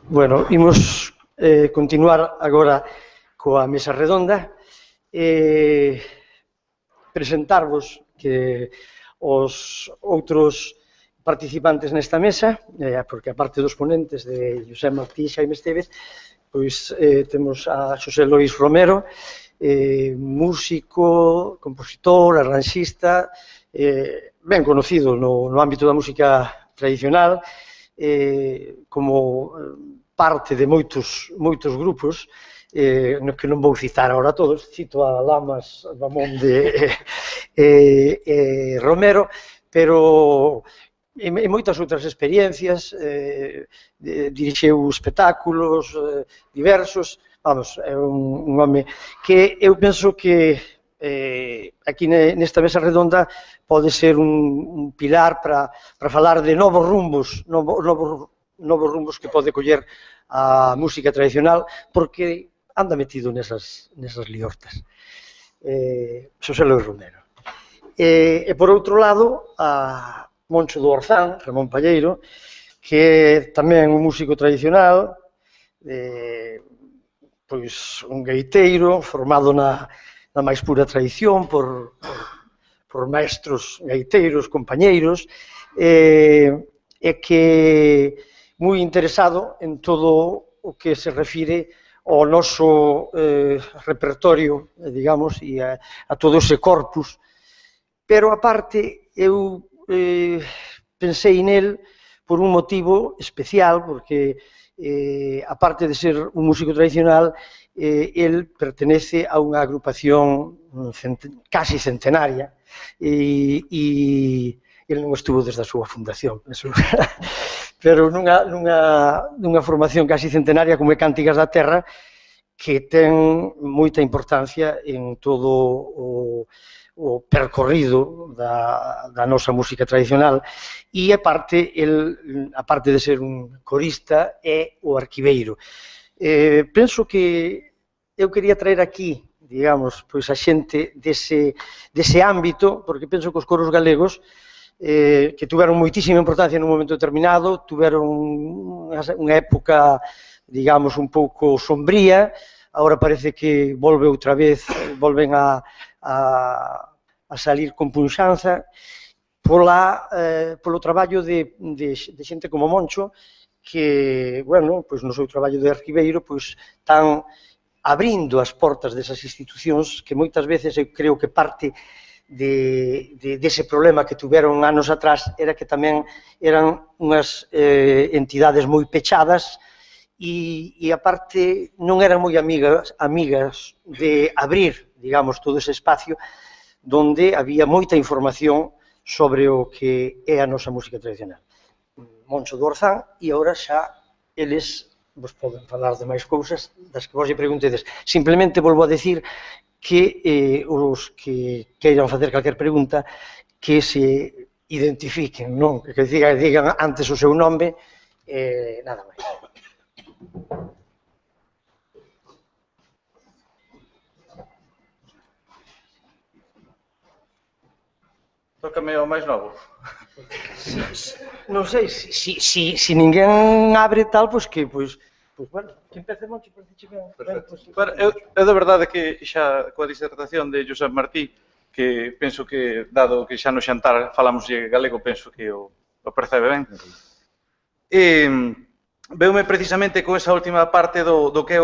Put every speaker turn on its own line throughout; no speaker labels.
Bueno, imos continuar agora coa mesa redonda e presentarvos que os outros participantes nesta mesa, porque a parte dos ponentes de José Martí e Xaime Estévez, pois temos a Xosé Lois Romero, músico, compositor, arranxista, ben conocido no ámbito da música tradicional, como parte de moitos grupos, que non vou citar agora todos, cito a Lamas, Bamonde e Romero, pero e moitas outras experiencias, dirixeu espectáculos diversos, vamos, é un home que eu penso que aquí nesta mesa redonda pode ser un pilar para falar de novos rumbos que pode coller a música tradicional, porque anda metido nesas liortas. Xosé Lois Romero. E por outro lado, a Moncho do Orzán, Ramón Palleiro, que é tamén un músico tradicional, pois un gaiteiro formado na máis pura tradición por maestros gaiteiros, compañeiros, e que moi interesado en todo o que se refire ao noso repertorio, digamos, e a todo ese corpus. Pero, aparte, eu pensei nel por un motivo especial, porque, aparte de ser un músico tradicional, el pertenece a unha agrupación casi centenaria, e el non estuvo desde a súa fundación, pero nunha formación casi centenaria como é Cántigas da Terra, que ten moita importancia en todo o percorrido da nosa música tradicional, e aparte de ser un corista, é o arquiveiro. Penso que eu quería traer aquí, digamos, pois a xente dese ámbito, porque penso que os coros galegos, que tuveron moitísima importancia nun momento determinado, tuveron unha época, digamos, un pouco sombría, agora parece que volven a salir con punxanza polo traballo de xente como Moncho, que, bueno, pois no seu traballo de arquiveiro, pois están abrindo as portas desas institucións que moitas veces eu creo que parte dese problema que tuveron anos atrás era que tamén eran unhas entidades moi pechadas e aparte non eran moi amigas de abrir, digamos, todo ese espacio donde había moita información sobre o que é a nosa música tradicional. Moncho do Orzán, e agora xa eles vos poden falar de máis cousas das que vos lle preguntedes. Simplemente volvo a decir que os que queiran facer calquer pregunta que se identifiquen, non? Que digan antes o seu nome, nada máis.
Tócame o máis novo.
Non sei, se ninguén abre tal, pois que, bueno, que empece Moncho, parece ben.
Perfecto. Eu de verdade que xa coa disertación de José Martí, que penso que, dado que xa no xantar falamos galego, penso que o percebe ben. Veume precisamente con esa última parte do que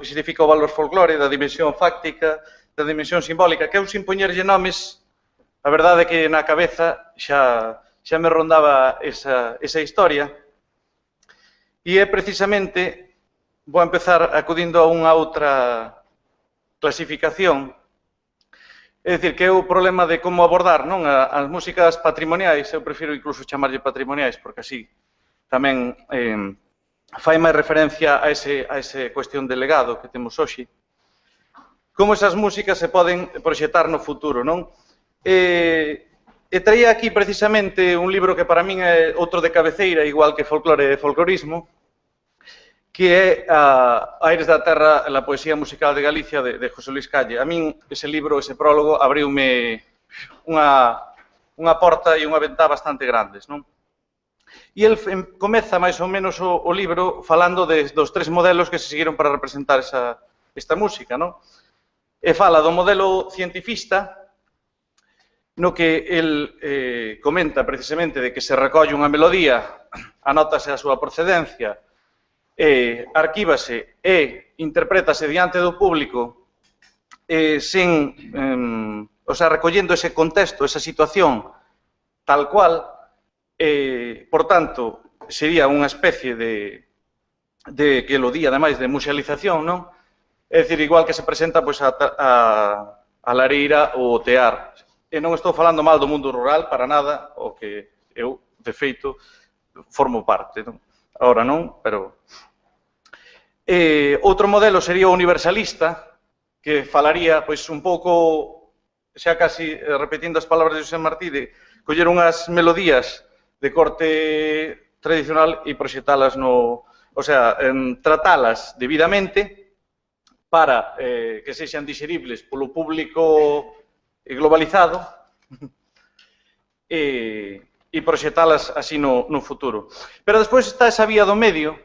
significa o valor folclore, da dimensión fáctica, da dimensión simbólica, que eu sin poñerlle nomes, a verdade é que na cabeza xa me rondaba esa historia, e é precisamente, vou empezar acudindo a unha outra clasificación, é dicir, que é o problema de como abordar as músicas patrimoniais, eu prefiro incluso chamarlle patrimoniais, porque así tamén fai máis referencia a ese cuestión de legado que temos hoxe, como esas músicas se poden proxectar no futuro, non? E traía aquí precisamente un libro que para min é outro de cabeceira, igual que Folclore e Folclorismo, que é Aires da Terra, la poesía musical de Galicia, de José Luis Calle. A min ese libro, ese prólogo, abriume unha porta e unha ventá bastante grandes, non? E el comeza máis ou menos o libro falando dos tres modelos que se seguiron para representar esta música, non? E fala do modelo cientifista, no que el comenta precisamente de que se recolle unha melodía, anótase a súa procedencia, arquívase e interprétase diante do público recollendo ese contexto, esa situación tal cual, por tanto, sería unha especie de quelodía, ademais, de musealización, non? É dicir, igual que se presenta a lareira ou o tear. E non estou falando mal do mundo rural, para nada, o que eu, de feito, formo parte. Ahora non, pero... Outro modelo sería o universalista, que falaría, pois, un pouco, xa casi repetindo as palabras de José Martí, de coller unhas melodías de corte tradicional e proxectalas o sea, tratalas debidamente para que sexan digeribles polo público globalizado e proxectalas así no futuro. Pero despois está esa vía do medio,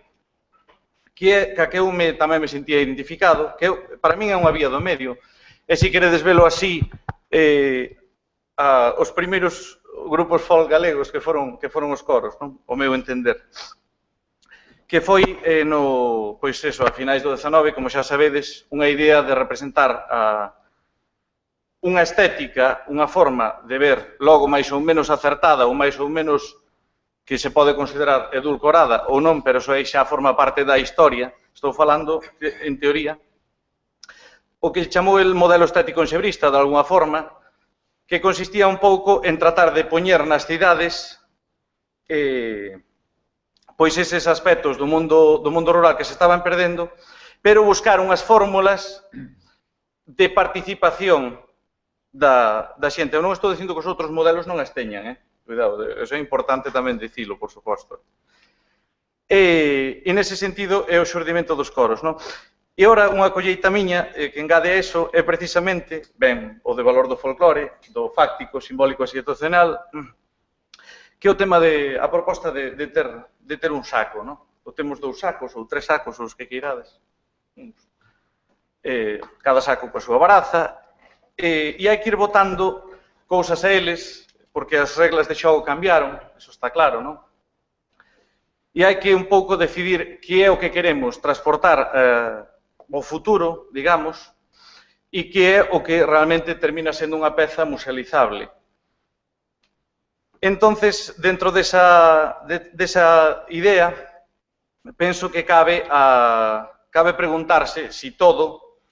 que eu tamén me sentía identificado, que para min é unha vía do medio, e se queredes velo así, os primeiros grupos folk galegos que foron os coros, non? O meu entender. Que foi, pois eso, a finais do 19, como xa sabedes, unha idea de representar unha estética, unha forma de ver logo máis ou menos acertada ou máis ou menos que se pode considerar edulcorada ou non, pero iso aí xa forma parte da historia, estou falando, en teoría, o que chamou el modelo estético enxebrista, de alguna forma, que consistía un pouco en tratar de poñer nas cidades pois eses aspectos do mundo rural que se estaban perdendo, pero buscar unhas fórmulas de participación da xente. Eu non estou dicindo que os outros modelos non as teñan, cuidado, eso é importante tamén dicilo, por suposto. E nese sentido é o xurdimento dos coros, non? E ora unha colleita miña que engade a eso é precisamente, ben, o de valor do folclore, do fáctico, simbólico e situacional, que é o tema a proposta de ter un saco, non? Ou temos 2 sacos, ou 3 sacos, ou os que queirades. Cada saco coa súa baraza, e hai que ir botando cousas a eles, porque as reglas de xogo cambiaron, eso está claro, non? E hai que un pouco decidir que é o que queremos transportar ao futuro, digamos, e que é o que realmente termina sendo unha peza musealizable. Entonces, dentro desa idea, penso que cabe preguntarse si todo,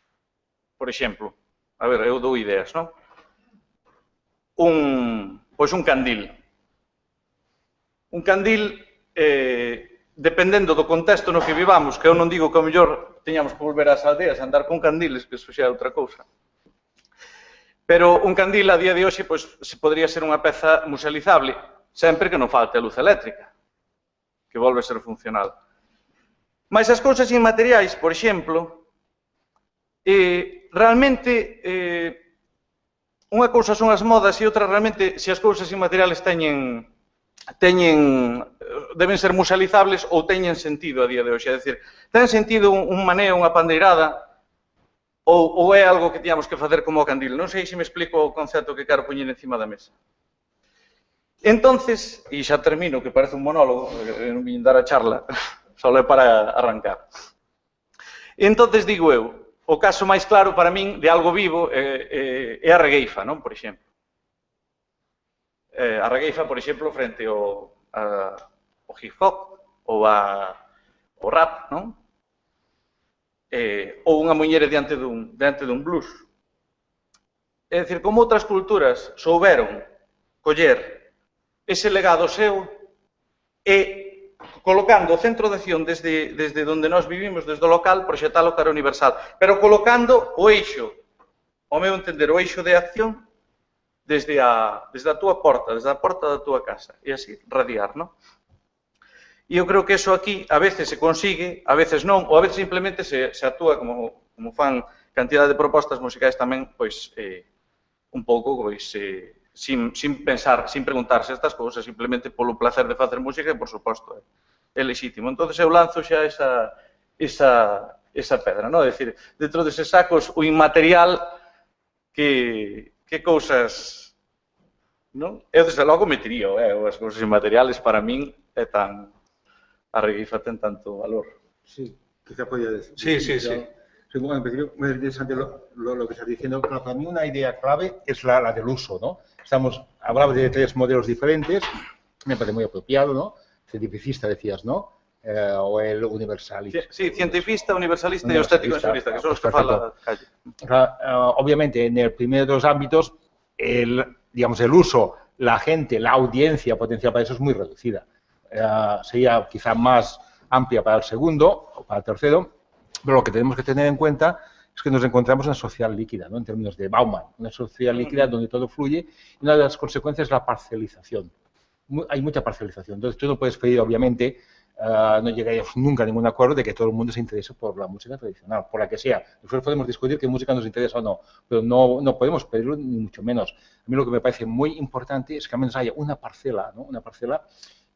por exemplo, a ver, eu dou ideas, non? Pois un candil. Un candil, dependendo do contexto no que vivamos, que eu non digo que ao mellor teñamos que volver ás aldeas a andar con candiles, que iso xa é outra cousa. Pero un candil a día de hoxe podría ser unha peza musealizable, sempre que non falte a luz eléctrica, que volve a ser funcional. Mas as cousas inmateriais, por exemplo, realmente unha cousa son as modas e outra realmente se as cousas inmateriales deben ser musealizables ou teñen sentido a día de hoxe. É dicir, ten sentido un maneo, unha pandeirada, ou é algo que tiñamos que facer como o candil? Non sei se me explico o concepto que quero poñer encima da mesa. Entonces, e xa termino, que parece un monólogo, non vim dar a charla, só é para arrancar. Entonces, digo eu, o caso máis claro para min de algo vivo é a regueifa, non? Por exemplo. A regueifa, por exemplo, frente ao hip hop ou ao rap, non? Ou unha muñeira diante dun blues. É dicir, como outras culturas souberon coller ese legado seu e colocando o centro de acción desde onde nós vivimos, desde o local, proxetalo cara universal. Pero colocando o eixo, ao meu entender, o eixo de acción desde a túa porta, desde a porta da túa casa. E así, radiar, non? E eu creo que eso aquí a veces se consigue, a veces non, ou a veces simplemente se actúa como fan cantidad de propostas musicais tamén, pois, un pouco, pois, sin pensar, sin preguntarse estas cousas, simplemente polo placer de facer música, e, por suposto, é legítimo. Entón, eu lanzo xa esa pedra, non? É dicir, dentro deses sacos, o inmaterial, que cousas, non? Eu, desde logo, metería, as cousas inmateriales, para min, é tan... A reguifa ten tanto valor.
Sí, quizá podría decir.
Sí.
Bueno, en principio, muy interesante lo que estás diciendo. Claro, para mí una idea clave es la del uso, ¿no? Hablabas de 3 modelos diferentes, me parece muy apropiado, ¿no? Cientificista decías, ¿no? O el universalista.
Sí, cientifista, universalista y estético nacionalista, que son los que fala Calle.
Obviamente, en el primero de los ámbitos, digamos, el uso, la gente, la audiencia potencial para eso es muy reducida. Sería quizá más amplia para el segundo o para el tercero, pero lo que tenemos que tener en cuenta es que nos encontramos en una sociedad líquida, ¿no? En términos de Bauman, una sociedad líquida donde todo fluye, y una de las consecuencias es la parcialización. Hay mucha parcialización. Entonces, tú no puedes pedir, obviamente, no llegaríamos nunca a ningún acuerdo de que todo el mundo se interese por la música tradicional, por la que sea. Nosotros podemos discutir qué música nos interesa o no, pero no podemos pedirlo ni mucho menos. A mí lo que me parece muy importante es que al menos haya una parcela, ¿no? Una parcela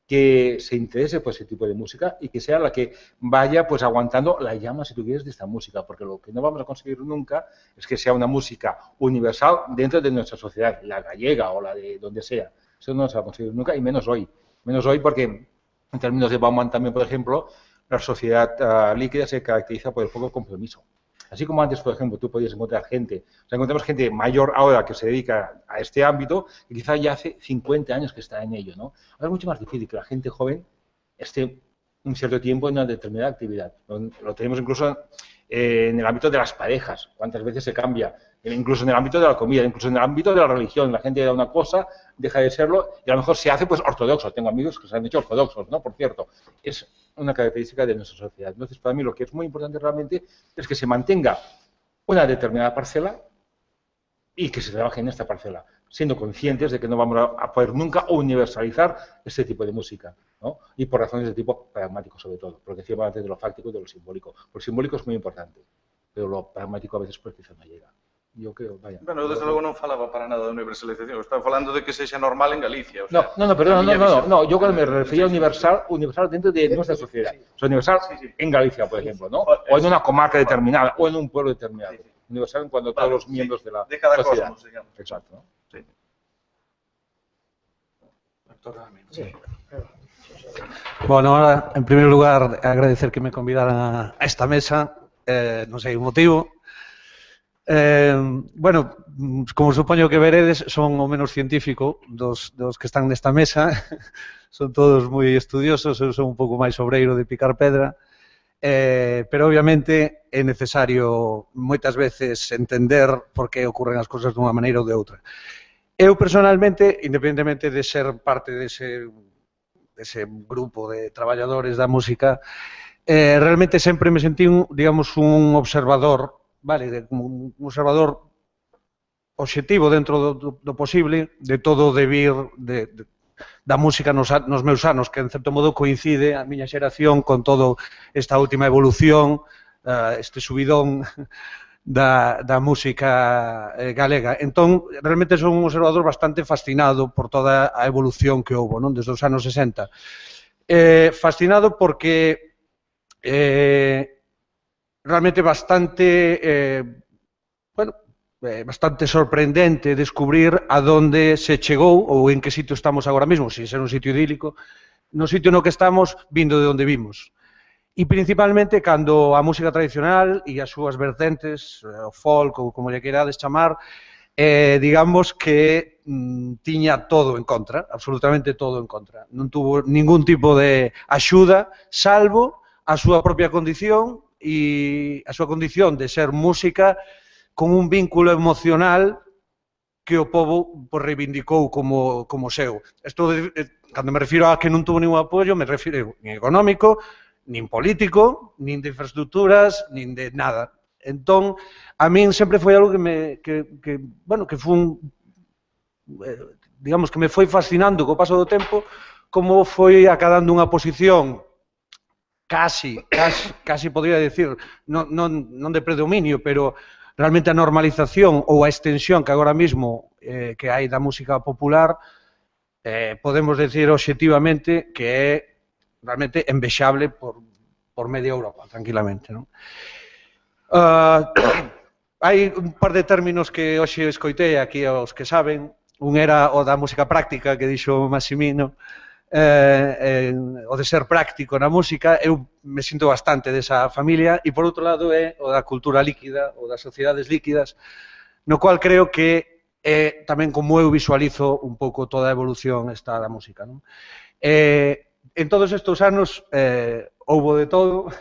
que se interese por ese tipo de música y que sea la que vaya pues aguantando la llama, si tú quieres, de esta música, porque lo que no vamos a conseguir nunca es que sea una música universal dentro de nuestra sociedad, la gallega o la de donde sea. Eso no se va a conseguir nunca, y menos hoy. Menos hoy porque, en términos de Bauman también, por ejemplo, la sociedad líquida se caracteriza por el poco compromiso. Así como antes, por ejemplo, tú podías encontrar gente, o sea, encontramos gente mayor ahora que se dedica a este ámbito, y quizá ya hace 50 años que está en ello, ¿no? Ahora es mucho más difícil que la gente joven esté un cierto tiempo en una determinada actividad. Lo tenemos incluso en el ámbito de las parejas, cuántas veces se cambia, incluso en el ámbito de la comida, incluso en el ámbito de la religión. La gente da una cosa, deja de serlo, y a lo mejor se hace pues ortodoxo. Tengo amigos que se han hecho ortodoxos, ¿no? Por cierto, es una característica de nuestra sociedad. Entonces, para mí lo que es muy importante realmente es que se mantenga una determinada parcela y que se trabaje en esta parcela, siendo conscientes de que no vamos a poder nunca universalizar este tipo de música, ¿no? Y por razones de tipo pragmático, sobre todo, porque decíamos antes de lo fáctico y de lo simbólico. Lo simbólico es muy importante, pero lo pragmático a veces pues quizá no llega. Yo creo, vaya.
Bueno, desde logo non falaba para nada de universalización, estaba falando de que sexa normal en Galicia. O sea,
no, yo cuando me refería a universal dentro de nuestra sociedad. O sea, universal en Galicia, por ejemplo, ¿no? O en una comarca determinada, o en un pueblo determinado. Universal en cuanto a todos los miembros de la sociedad.
Cosmos, digamos.
Exacto, ¿no?
Sí.
Sí. Bueno, ahora, en primer lugar, agradecer que me convidaran a esta mesa, non sei o motivo. Bueno, como supoño que veredes, son o menos científico dos que están nesta mesa. Son todos moi estudiosos, eu son un pouco máis obreiro de picar pedra, pero obviamente é necesario moitas veces entender por que ocorren as cousas dunha maneira ou de outra. Eu personalmente, independentemente de ser parte dese grupo de traballadores da música, realmente sempre me sentí, digamos, un observador, vale, como un observador obxectivo dentro do posible de todo o devir da música nos meus anos, que en certo modo coincide a miña xeración con todo esta última evolución, este subidón da música galega. Entón, realmente son un observador bastante fascinado por toda a evolución que houve, non? Desde os anos 60. Fascinado porque realmente bastante sorprendente descubrir a donde se chegou ou en que sitio estamos agora mesmo, sin ser un sitio idílico, no sitio no que estamos vindo de onde vimos. E principalmente cando a música tradicional e as súas vertentes, o folk ou como lle queirades chamar, digamos que tiña todo en contra, absolutamente todo en contra. Non tuvo ningún tipo de axuda, salvo a súa propia condición e a súa condición de ser música con un vínculo emocional que o povo reivindicou como seu. Cando me refiro a que non tuvo ningún apoio, me refiro nin económico, nin político, nin de infraestructuras, nin de nada. Entón, a min sempre foi algo que foi digamos que me foi fascinando co paso do tempo, como foi acadando unha posición casi podría decir, non de predominio, pero realmente a normalización ou a extensión que agora mesmo que hai da música popular, podemos decir obxectivamente que é realmente envexable por media Europa, tranquilamente, non? Hai un par de términos que hoxe escoitei aquí aos que saben. Un era o da música práctica que dixo Massimino, o de ser práctico na música. Eu me sinto bastante desa familia, e por outro lado é o da cultura líquida, ou das sociedades líquidas, no cual creo que é tamén como eu visualizo un pouco toda a evolución esta da música, non? En todos estes anos houbo de todo,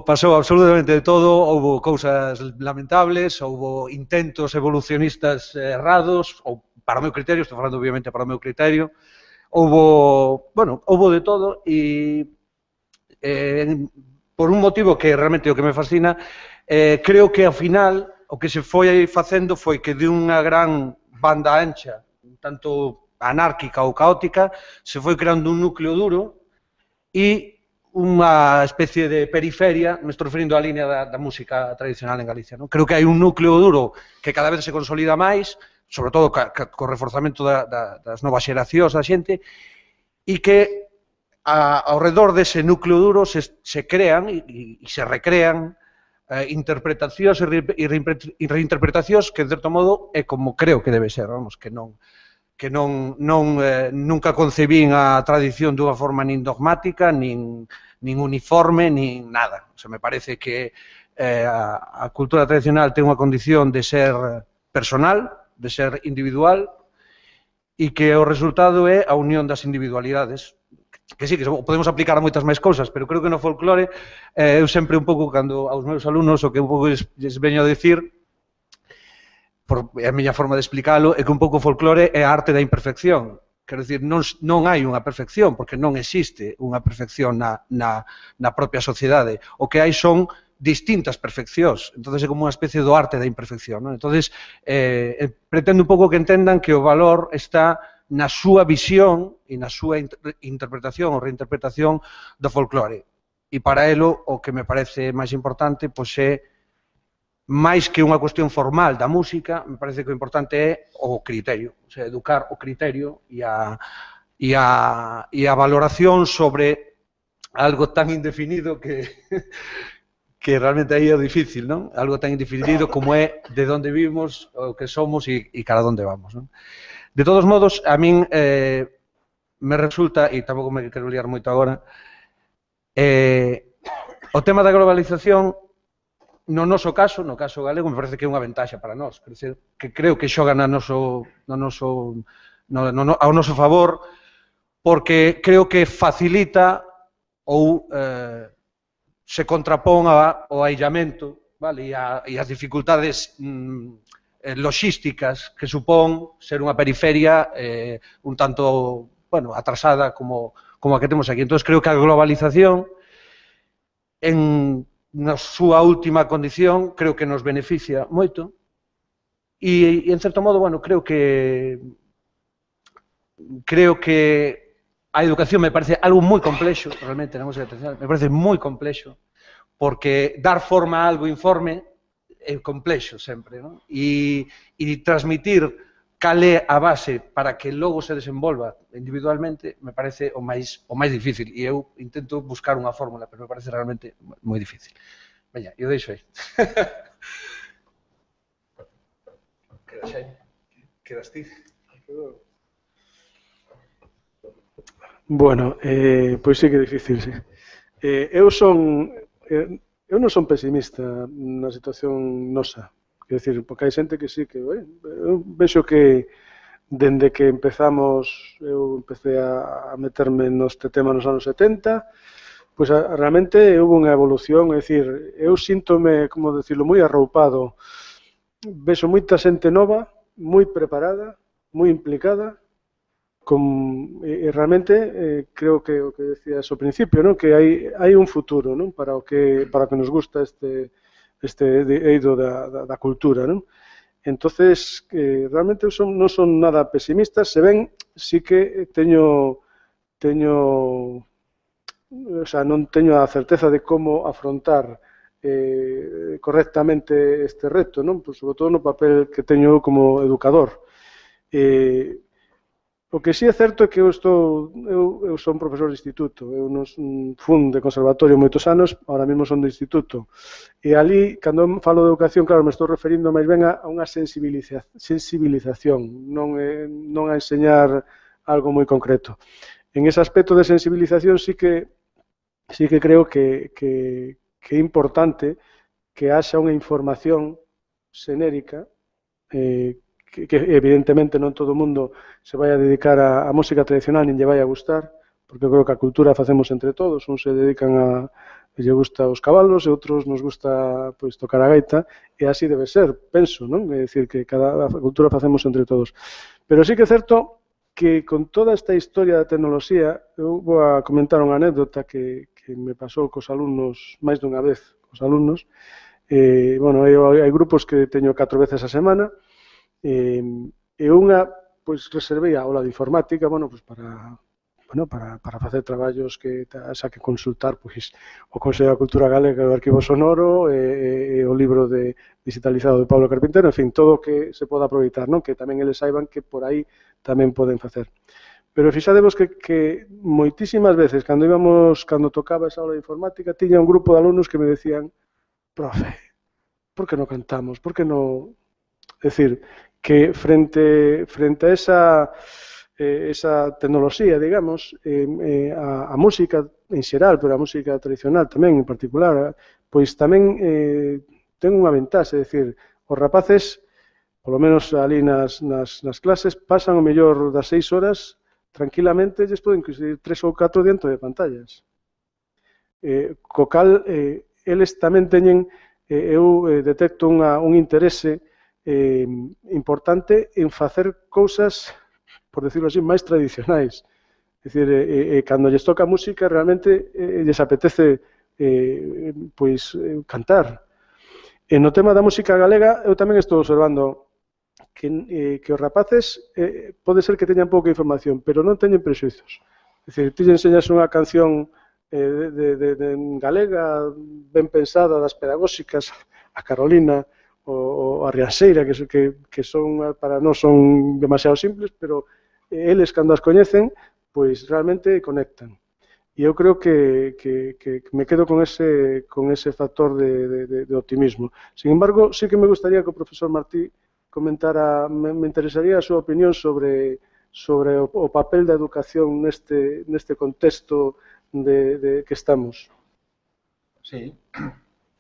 pasou absolutamente de todo, houbo cousas lamentables, houbo intentos evolucionistas errados, ou para o meu criterio, estou falando obviamente para o meu criterio, houbo de todo, e por un motivo que realmente o que me fascina, creo que ao final o que se foi facendo foi que de unha gran banda ancha, tanto anárquica ou caótica, se foi creando un núcleo duro e unha especie de periferia, me estou referindo á línea da música tradicional en Galicia, non? Creo que hai un núcleo duro que cada vez se consolida máis, sobre todo co reforzamento das novas xeracións da xente, e que ao redor dese núcleo duro se crean e se recrean interpretacións e reinterpretacións que, de certo modo, é como creo que debe ser, vamos, que nunca concebín a tradición dunha forma nin dogmática, nin uniforme, nin nada. O sea, me parece que a cultura tradicional ten unha condición de ser personal, de ser individual, e que o resultado é a unión das individualidades, que sí, que podemos aplicar a moitas máis cousas, pero creo que no folclore, eu sempre un pouco, cando aos meus alumnos, o que un pouco lles veño a decir, é a miña forma de explicalo, é que un pouco o folclore é a arte da imperfección. Quero dicir, non hai unha perfección, porque non existe unha perfección na propia sociedade. O que hai son distintas perfeccións. Entón, é como unha especie do arte da imperfección, non? Entón, pretendo un pouco que entendan que o valor está na súa visión e na súa interpretación ou reinterpretación do folclore. E para elo, o que me parece máis importante, pois é, máis que unha cuestión formal da música, me parece que o importante é o criterio, o sea, educar o criterio e a valoración sobre algo tan indefinido que realmente aí é difícil, non? Algo tan indefinido como é de onde vivimos, o que somos e cara onde vamos, non? De todos modos, a min me resulta, e tampouco me quero liar moito agora, o tema da globalización, no noso caso, no caso galego, me parece que é unha ventaxa para nós, que creo que xoga ao noso favor, porque creo que facilita ou se contrapón ao aillamento, vale, e as dificultades logísticas que supón ser unha periferia un tanto, bueno, atrasada como a que temos aquí. Entón, creo que a globalización, na súa última condición, creo que nos beneficia moito e, en certo modo, bueno, creo que a educación me parece algo moi complexo, realmente, na música tradicional, me parece moi complexo, porque dar forma a algo informe é complexo sempre, non? E transmitir cal é a base para que logo se desenvolva individualmente me parece o máis difícil, e eu intento buscar unha fórmula, pero me parece realmente moi difícil. Veña, eu deixo aí. Quedas ti?
Bueno, pois sí que é difícil, sí. Eu non son pesimista na situación nosa. Quer dicir, porque hai xente que sí, que eu vexo que dende que empezamos, eu empecé a meterme neste tema nos anos 70, pois realmente houve unha evolución, é dicir, eu síntome, como decirlo, moi arroupado. Vexo moita xente nova, moi preparada, moi implicada, e realmente creo que o que decías ao principio, non? Que hai un futuro, non? Para o que nos gusta este eido da cultura, non? Entonces, realmente non son nada pesimista, se ven, sí que o sea, non teño a certeza de como afrontar correctamente este reto, non? Pois, sobre todo no papel que teño como educador. O que sí é certo é que eu son profesor de instituto, eu non fun de conservatorio moitos anos, ahora mesmo son de instituto, e ali, cando falo de educación, claro, me estou referindo máis ben a unha sensibilización, non a enseñar algo moi concreto. En ese aspecto de sensibilización sí que creo que é importante que haxa unha información xenérica que evidentemente non todo o mundo se vai a dedicar a música tradicional nin lle vai a gustar, porque eu creo que a cultura facemos entre todos, uns se dedican lle gusta os cabalos e outros nos gusta pois tocar a gaita, e así debe ser, penso, non? É dicir, que a cultura facemos entre todos. Pero sí que é certo que con toda esta historia da tecnoloxía, eu vou a comentar unha anécdota que me pasou cos alumnos máis dunha vez, cos alumnos. Bueno, hai grupos que teño 4 veces a semana, e unha, pois, reservei a aula de informática, bueno, pois, para facer traballos que xa que consultar, pois, o Consello da Cultura Galega, o Arquivo Sonoro, e o libro digitalizado de Pablo Carpintero, en fin, todo o que se poda aproveitar, non? Que tamén eles saiban que por aí tamén poden facer. Pero fixadevos que moitísimas veces, cando tocaba esa aula de informática, tiña un grupo de alumnos que me decían: profe, por que non cantamos? Por que non... É dicir, que frente a esa tecnoloxía, digamos, a música en xeral, pero a música tradicional tamén en particular, pois tamén ten unha ventaxe, é dicir, os rapaces, polo menos ali nas clases, pasan o mellor das 6 horas tranquilamente, lles poden coincidir 3 ou 4 diante de pantallas. Co cal, eles tamén teñen, eu detecto un interese importante en facer cousas, por decirlo así, máis tradicionais. É dicir, cando lles toca música, realmente lles apetece pois cantar. E no tema da música galega, eu tamén estou observando que os rapaces pode ser que teñan pouca información, pero non teñen prexuizos. É dicir, ti enseñas unha canción de galega ben pensada, das pedagóxicas, a Carolina, ou a Rianxeira, que son, para nós son demasiado simples, pero eles, cando as coñecen, pois realmente conectan. E eu creo que me quedo con ese factor de optimismo. Sin embargo, sí que me gustaría que o profesor Martí comentara, me interesaría a súa opinión sobre o papel da educación neste contexto de que estamos.
Sí,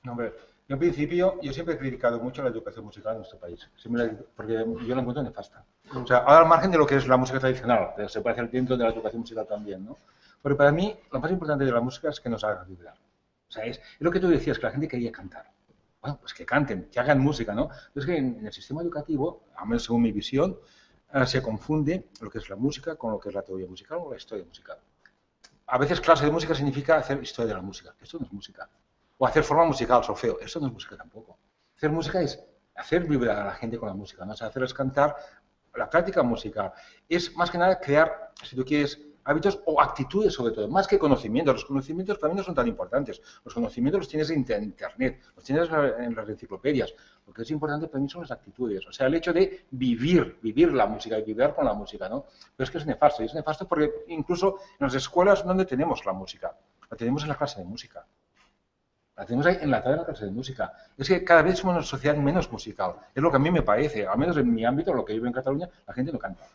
hombre, yo en principio, yo siempre he criticado mucho la educación musical en nuestro país, porque yo la encuentro nefasta. O sea, ahora al margen de lo que es la música tradicional, que se puede hacer dentro de la educación musical también, ¿no? Pero para mí, lo más importante de la música es que nos haga vibrar. O sea, es lo que tú decías, que la gente quería cantar. Bueno, pues que canten, que hagan música, ¿no? Pero es que en el sistema educativo, al menos según mi visión, se confunde lo que es la música con lo que es la teoría musical o la historia musical. A veces clase de música significa hacer historia de la música. Esto no es música. O hacer forma musical, solfeo. Esto no es música tampoco. Hacer música es hacer vibrar a la gente con la música, ¿no? O sea, hacerles cantar. La práctica musical es más que nada crear, si tú quieres, hábitos o actitudes sobre todo, más que conocimientos. Los conocimientos para mí no son tan importantes. Los conocimientos los tienes en Internet, los tienes en las enciclopedias. Lo que es importante para mí son las actitudes. O sea, el hecho de vivir la música y vibrar con la música, ¿no? Pero es que es nefasto. Y es nefasto porque incluso en las escuelas donde tenemos la música, la tenemos en la clase de música. La tenemos ahí enlatada en la clase de música. Es que cada vez somos una sociedad menos musical. Es lo que a mí me parece. Al menos en mi ámbito, lo que vivo en Cataluña, la gente no canta.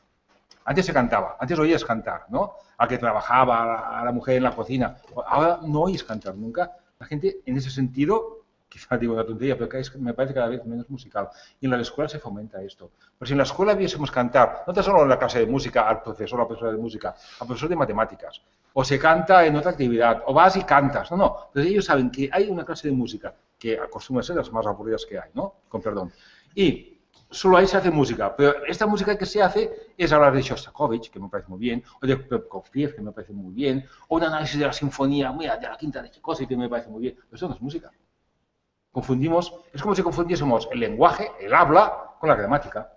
Antes se cantaba, antes oías cantar, ¿no? Al que trabajaba, a la mujer en la cocina. Ahora no oyes cantar nunca. La gente, en ese sentido, quizá digo una tontería, pero me parece cada vez menos musical. Y en la escuela se fomenta esto. Pero si en la escuela viésemos cantar, no tan solo en la clase de música, al profesor o a la profesora de música, al profesor de matemáticas, o se canta en otra actividad, o vas y cantas, no. Entonces ellos saben que hay una clase de música, que acostumbra a ser las más aburridas que hay, ¿no? Con perdón. Y solo ahí se hace música, pero esta música que se hace es hablar de Shostakovich, que me parece muy bien, o de Prokofiev, que me parece muy bien, o un análisis de la sinfonía, mira, de la quinta de Tchaikovsky, que me parece muy bien. Pero eso no es música. Confundimos, es como si confundiésemos el lenguaje, el habla, con la gramática.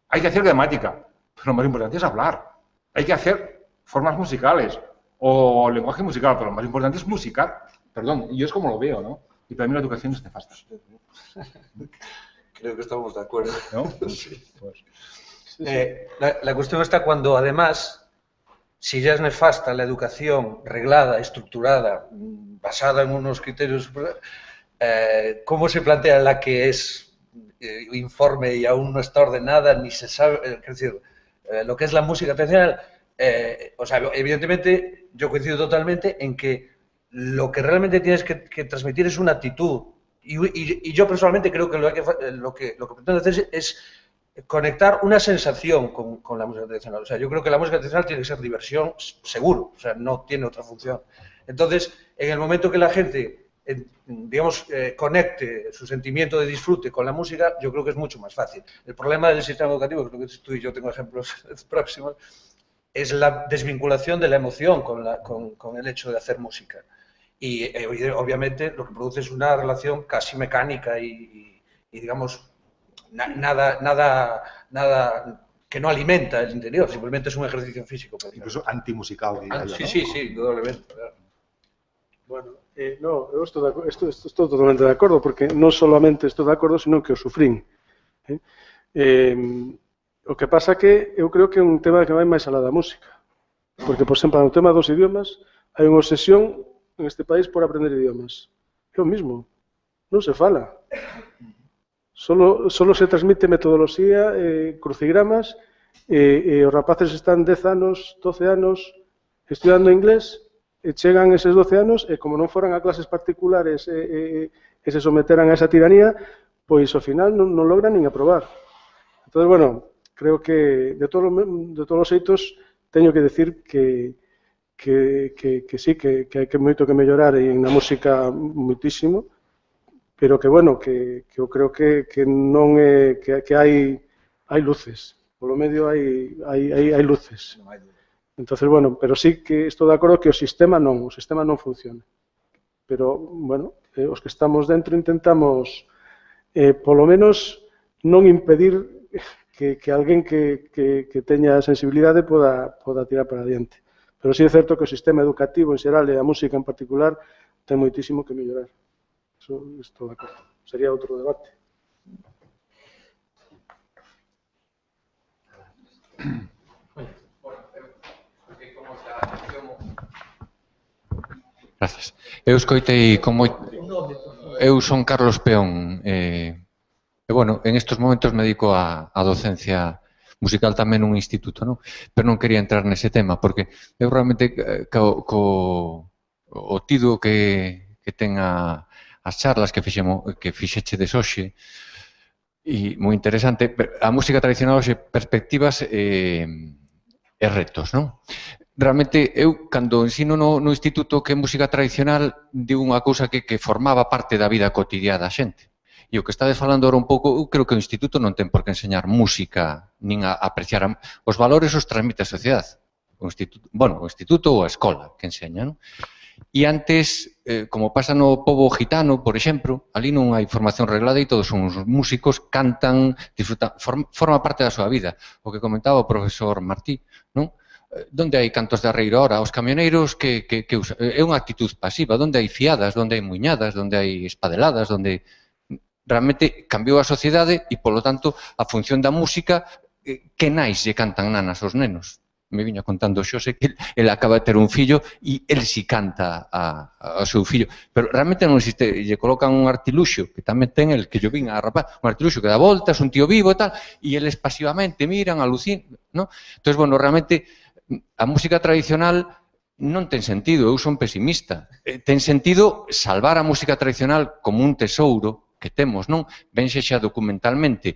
Hay que hacer gramática, pero lo más importante es hablar. Hay que hacer formas musicales, o lenguaje musical, pero lo más importante es musicar. Perdón, yo es como lo veo, ¿no? Y para mí la educación es nefasta.
Creo que estamos de acuerdo.
¿No?
Sí.
Pues,
La cuestión está cuando, además, si ya es nefasta la educación reglada, estructurada, basada en unos criterios, ¿cómo se plantea la que es informe y aún no está ordenada, ni se sabe? Es decir, lo que es la música tradicional, o sea, evidentemente yo coincido totalmente en que lo que realmente tienes que transmitir es una actitud. Y yo personalmente creo que lo que pretendo hacer es conectar una sensación con la música tradicional. O sea, yo creo que la música tradicional tiene que ser diversión, seguro, o sea, no tiene otra función. Entonces, en el momento que la gente, digamos, conecte su sentimiento de disfrute con la música, yo creo que es mucho más fácil. El problema del sistema educativo, creo que tú y yo tengo ejemplos próximos, es la desvinculación de la emoción con el hecho de hacer música. Y obviamente lo que produce es una relación casi mecánica y digamos, nada que no alimenta el interior, simplemente es un ejercicio físico.
incluso antimusical, diría yo,
Sí, indudablemente.
Bueno, no, eu estou totalmente de acordo, porque non solamente estou de acordo, sino que o sufrín. O que pasa que eu creo que é un tema que vai máis alá da música. Porque, por exemplo, no tema dos idiomas, hai unha obsesión en este país por aprender idiomas. É o mismo, non se fala. Solo se transmite metodoloxía, crucigramas, e os rapaces están 10 anos, 12 anos estudando inglés, e chegan eses 12 anos, e como non foran a clases particulares e se someteran a esa tiranía, pois ao final non logran nin aprobar. Entón, bueno, creo que de todos os xeitos teño que decir que sí, que hai moito que mellorar na música moitísimo, pero que, bueno, que eu creo que non é, que hai luces, polo medio hai luces. Entonces, bueno, pero sí que estou de acordo que o sistema non funciona. Pero, bueno, os que estamos dentro intentamos, polo menos, non impedir que alguén que teña sensibilidade poda tirar para adiante. Pero sí é certo que o sistema educativo en xeral e a música en particular ten moitísimo que mellorar. Eso estou de acordo. Sería outro debate.
Gracias. Eu escoitei como... Eu son Carlos Peón. Bueno, en estes momentos me dedico a docencia musical tamén nun instituto, non? Pero non quería entrar nese tema, porque eu realmente o tido que ten as charlas que fixechedes hoxe, e moi interesante, a música tradicional hoxe, perspectivas e retos, non? Realmente, eu, cando ensino no instituto que música tradicional, digo unha cousa que formaba parte da vida cotidiana da xente. E o que estades falando ahora un pouco, eu creo que o instituto non ten por que enseñar música, nin a apreciar os valores os transmite a sociedade. O instituto ou a escola que enseña, non? E antes, como pasa no pobo gitano, por exemplo, ali non hai formación reglada e todos son os músicos, cantan, disfrutan, forma parte da súa vida. O que comentaba o profesor Martí, non? Donde hai cantos de arreiro ahora? Os camioneiros que usan? É unha actitud pasiva. Donde hai fiadas, donde hai muiñadas, donde hai espadeladas, donde realmente cambiou a sociedade e, polo tanto, a función da música, que nais lle cantan nanas aos nenos. Me viña contando Xose que ele acaba de ter un fillo e ele si canta ao seu fillo. Pero realmente non existe, lle colocan un artiluxo, que tamén ten el, que yo vin a rapaz, un artiluxo que dá voltas, un tío vivo e tal, e eles pasivamente miran, alucinan, non? Entón, bueno, realmente, a música tradicional non ten sentido, eu son pesimista. Ten sentido salvar a música tradicional como un tesouro que temos, non? Ben xa documentalmente,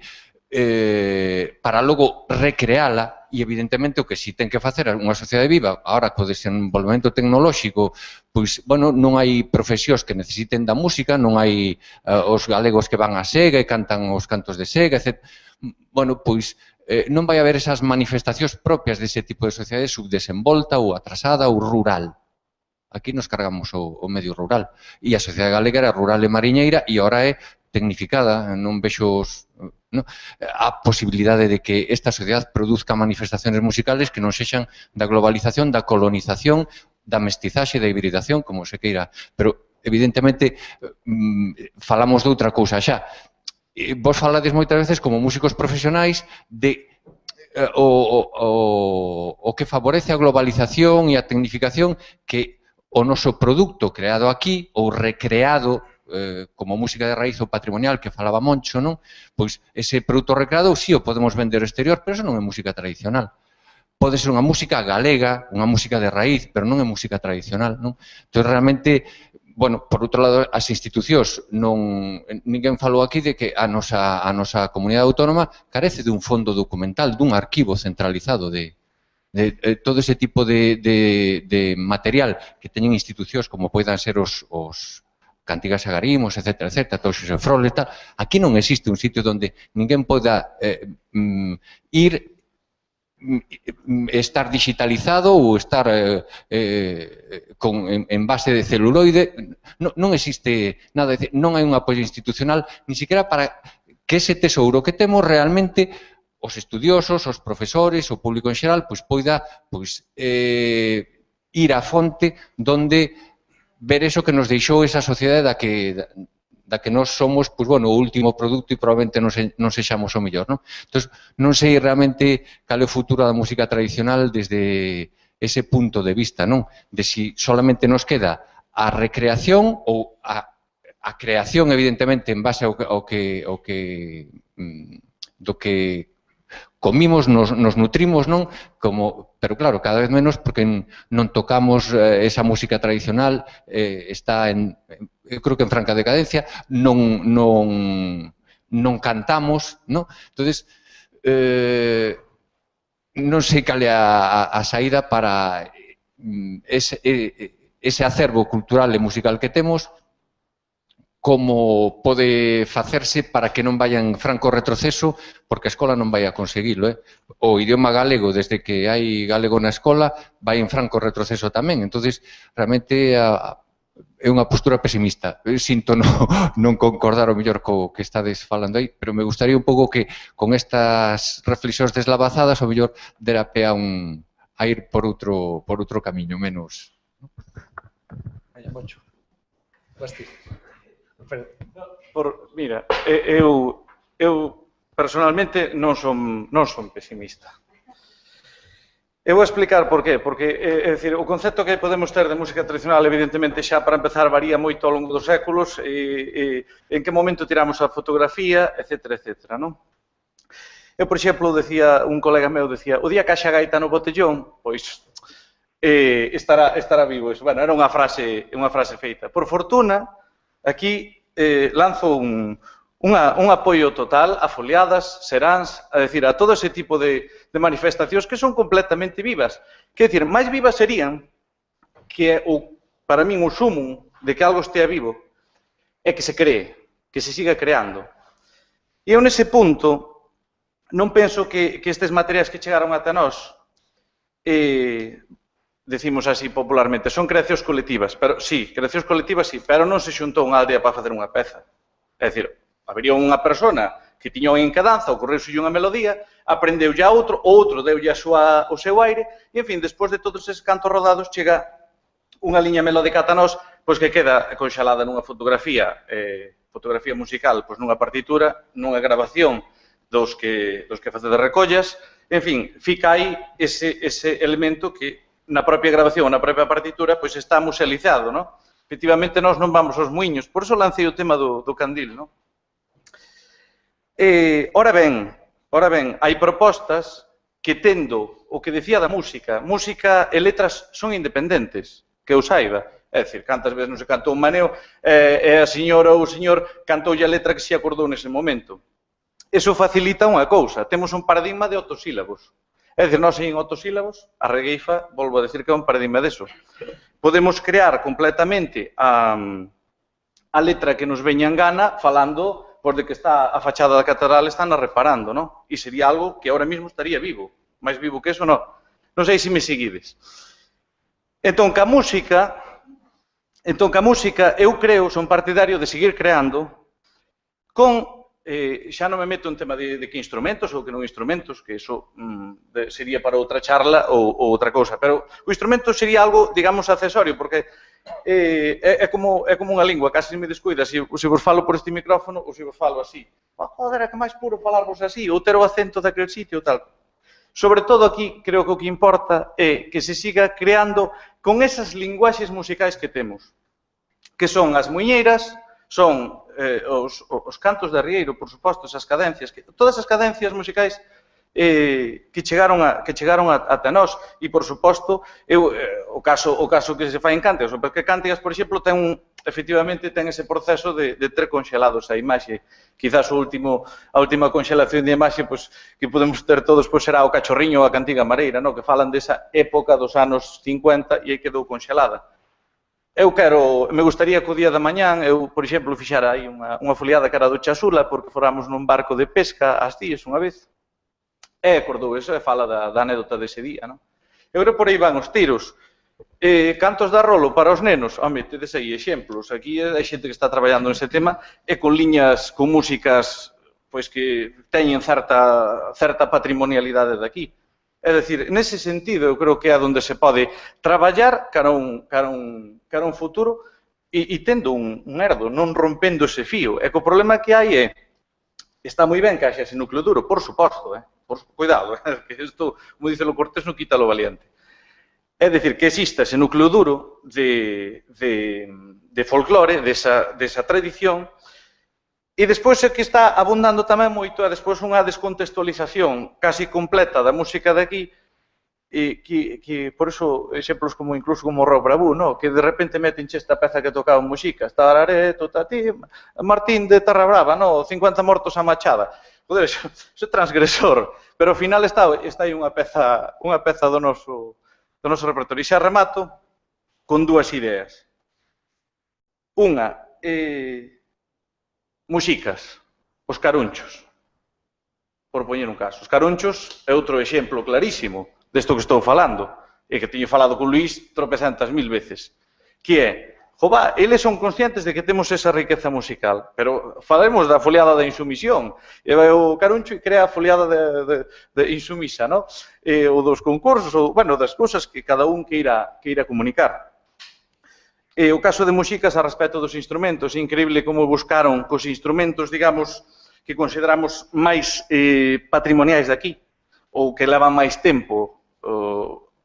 para logo recreala, e evidentemente o que si ten que facer unha sociedade viva, agora co desenvolvemento tecnolóxico, pois, bueno, non hai profesións que necesiten da música, non hai os galegos que van a Sega e cantan os cantos de Sega, etc. Bueno, pois, non vai haber esas manifestacións propias dese tipo de sociedade subdesenvolta ou atrasada ou rural. Aquí nos cargamos o medio rural. E a sociedade galega era rural e mariñeira e agora é tecnificada, non vexo a posibilidade de que esta sociedade produzca manifestaciones musicales que non sexan da globalización, da colonización, da mestizaxe, da hibridación, como se queira. Pero evidentemente, falamos de outra cousa xa. Vos falades moitas veces como músicos profesionais de o que favorece a globalización e a tecnificación que o noso produto creado aquí ou recreado como música de raíz ou patrimonial que falaba Moncho, non? Pois ese produto recreado sí o podemos vender ao exterior, pero eso non é música tradicional. Pode ser unha música galega, unha música de raíz, pero non é música tradicional, non? Entón, realmente, bueno, por outro lado, as institucións, ninguén falou aquí de que a nosa comunidade autónoma carece dun fondo documental, dun arquivo centralizado de todo ese tipo de material que teñen institucións como poidan ser os Cantigas e Agarimos, etc., Toxos e Froles, tal. Aquí non existe un sitio onde ninguén poda ir, estar digitalizado ou estar en base de celuloide. Non existe nada, non hai un apoio institucional, ni siquiera para que ese tesouro que temos realmente os estudiosos, os profesores, o público en xeral, poida ir á fonte donde ver eso que nos deixou esa sociedade da que nós somos, o último produto e probablemente non sexamos o mellor, non? Entón, non sei realmente cal é o futuro da música tradicional desde ese punto de vista, non? De si solamente nos queda a recreación ou a creación, evidentemente, en base do que comimos, nos nutrimos, non? Pero claro, cada vez menos porque non tocamos esa música tradicional, está eu creo que en franca decadencia, non cantamos, non? Entonces, non sei cal é a saída para ese acervo cultural e musical que temos, como pode facerse para que non vaya en franco retroceso, porque a escola non vai a conseguilo. O idioma galego, desde que hai galego na escola, vai en franco retroceso tamén. Entón, realmente é unha postura pesimista. Sinto non concordar o mellor co que estades falando aí, pero me gustaría un pouco que con estas reflexións deslavazadas o mellor dera pé a ir por outro camiño, menos.
Moncho. Mira, eu personalmente non son pesimista. Eu vou explicar por qué. Porque, é dicir, o concepto que podemos ter de música tradicional, evidentemente, xa para empezar, varía moito ao longo dos séculos, en que momento tiramos a fotografía, etc., non? Eu, por exemplo, un colega meu decía, o día que haxa gaita no botellón, pois, estará vivo. Bueno, era unha frase feita. Por fortuna, aquí lanzo un apoio total a foliadas, seráns, a decir, a todo ese tipo de manifestacións que son completamente vivas. Quer decir, máis vivas serían que, para min, o sumo de que algo estea vivo é que se cree, que se siga creando. E eu, nese punto, non penso que estes materiais que chegaron ata nós decimos así popularmente, son creacións colectivas, pero sí, creacións colectivas sí, pero non se xuntou unha aldea para facer unha peza. É dicir, habería unha persona que tiña unha encadanza, ocorreuxelle unha melodía, aprendeulle a outro deulle o seu aire, e, en fin, despois de todos eses cantos rodados, chega unha liña melódica ata nós, pois que queda conxalada nunha fotografía musical, pois nunha partitura, nunha grabación dos que facedes recollas, en fin, fica aí ese elemento que na propia grabación, na propia partitura, pois está musealizado, non? Efectivamente, nós non vamos aos muiños, por iso lancei o tema do candil, non? Ora ben, hai propostas que tendo o que decía da música e letras son independentes, que eu saiba. É dicir, cantas veces non se cantou un maneo e a señora ou o señor cantoulle a letra que se acordou nese momento. Eso facilita unha cousa, temos un paradigma de autosílabos. É dicir, nós en autosílabos, a regueifa, volvo a decir que é un paradigma deso. Podemos crear completamente a letra que nos veña en gana falando de que está a fachada da catedral están reparando, non? E sería algo que ahora mismo estaría vivo. máis vivo que eso, non. Non sei se me seguides. Entón, ca música, eu creo, son partidario de seguir creando con, xa non me meto en tema de que instrumentos ou que non instrumentos, que iso sería para outra charla ou outra cousa, pero o instrumento sería algo, digamos, accesorio, porque é como unha lingua, casi me descuida, se vos falo por este micrófono ou se vos falo así. Joder, é que máis puro falarvos así, ou ter o acento daquele sitio ou tal. Sobre todo aquí, creo que o que importa é que se siga creando con esas linguaxes musicais que temos, que son as muiñeiras, son os cantos de arrieiro, por suposto, esas cadencias, todas as cadencias musicais que chegaron ata nós, e por suposto o caso que se fai en Cántigas, porque Cántigas, por exemplo, efectivamente ten ese proceso de ter conxelados a imaxe. Quizás a última conxelación de imaxe que podemos ter todos será o Cachorriño ou a Cantiga Mareira, que falan desa época dos anos 50 e aí quedou conxelada. Me gustaría que o día da mañán, por exemplo, fixara aí unha foliada que era do Chasula, porque foramos nun barco de pesca ás tías unha vez, e acordou eso e fala da anécdota dese día, non? Eu creo que por aí van os tiros. Cantos de Arrolo para os nenos, home, tedes aí exemplos. Aquí hai xente que está traballando nese tema e con liñas, con músicas que teñen certa patrimonialidade daqui. É dicir, nese sentido, eu creo que é onde se pode traballar cara a un futuro e tendo un herdo, non rompendo ese fío. E que o problema que hai está moi ben que haxa ese núcleo duro, por suposto, cuidado, que isto, como dice lo Cortés, non quita lo valiente. É dicir, que exista ese núcleo duro de folclore, desa tradición, e despois é que está abundando tamén moito, despois unha descontextualización casi completa da música de aquí, que por iso, exemplos incluso como o Rock Bravú, que de repente metenche esta peza que tocaba en Muxicas, Tarareto, Tati, Martín de Terra Brava, 50 mortos a machada. Joder, iso é transgresor, pero ao final está aí unha peza do noso repertorio. E xa remato con dúas ideas. Unha, Muxicas, os carunchos, por poñer un caso. Os carunchos é outro exemplo clarísimo desto que estou falando, e que teño falado con Luís tropecentas mil veces, que é, eles son conscientes de que temos esa riqueza musical, pero falemos da foliada da insumisión, e vai o caruncho e crea a foliada de insumisa, ou dos concursos, ou, das cousas que cada un queira comunicar. E o caso de Muxicas a respecto dos instrumentos, é increíble como buscaron cos instrumentos, digamos, que consideramos máis patrimoniais de aquí, ou que levan máis tempo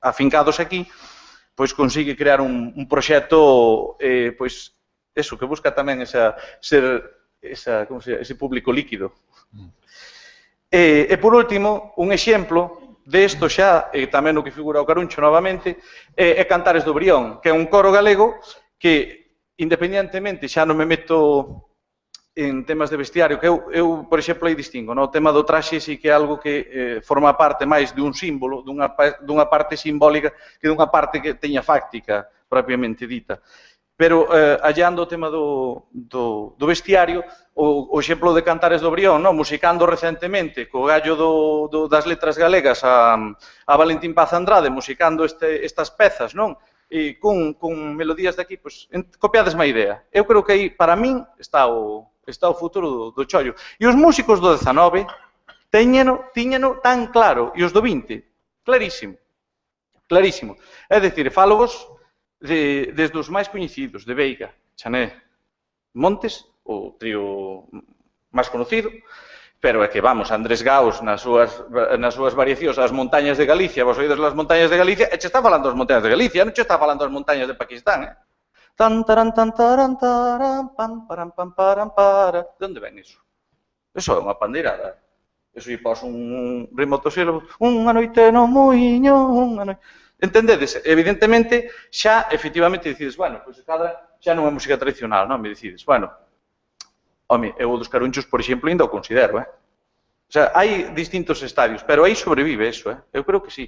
afincados aquí, pois consigue crear un proxecto, eso, que busca tamén ese público líquido. E por último, un exemplo de isto xa, tamén o que figura o Caruncho novamente, é Cantares do Brión, que é un coro galego que, independentemente, xa non me meto en temas de vestiario, que eu por exemplo, aí distingo, o tema do traxe sí que é algo que forma parte máis dun símbolo, dunha parte simbólica, que dunha parte que teña fáctica, propiamente dita. Pero, hallando o tema do vestiario, o exemplo de Cantares do Brión, musicando recentemente, co gallo das letras galegas a Valentín Paz Andrade, musicando estas pezas, e con melodías de aquí, copiades má idea. Eu creo que aí, para min, está o futuro do chollo. E os músicos do 19 tiñeno tan claro, e os do 20, clarísimo. Clarísimo. É dicir, fálovos desde os máis coñecidos, de Veiga, Chané, Montes, o trío máis conocido, pero é que, Andrés Gaos, nas súas variacións, as montañas de Galicia, vos oídos as montañas de Galicia, e che está falando das montañas de Galicia, non che está falando das montañas de Pakistán, Tan, taran, tan, taran, taran, pam, param, pam, param, para. De onde ven iso? Iso é unha pandeirada. Iso lle pos un ritmo tosílabo. Unha noite no muiño, unha noite... Entendedes? Evidentemente, xa, efectivamente, decides, pois xa non é música tradicional, non? Me decides, home, eu dos carunchos, por exemplo, ainda o considero, O sea, hai distintos estadios, pero aí sobrevive eso, Eu creo que sí.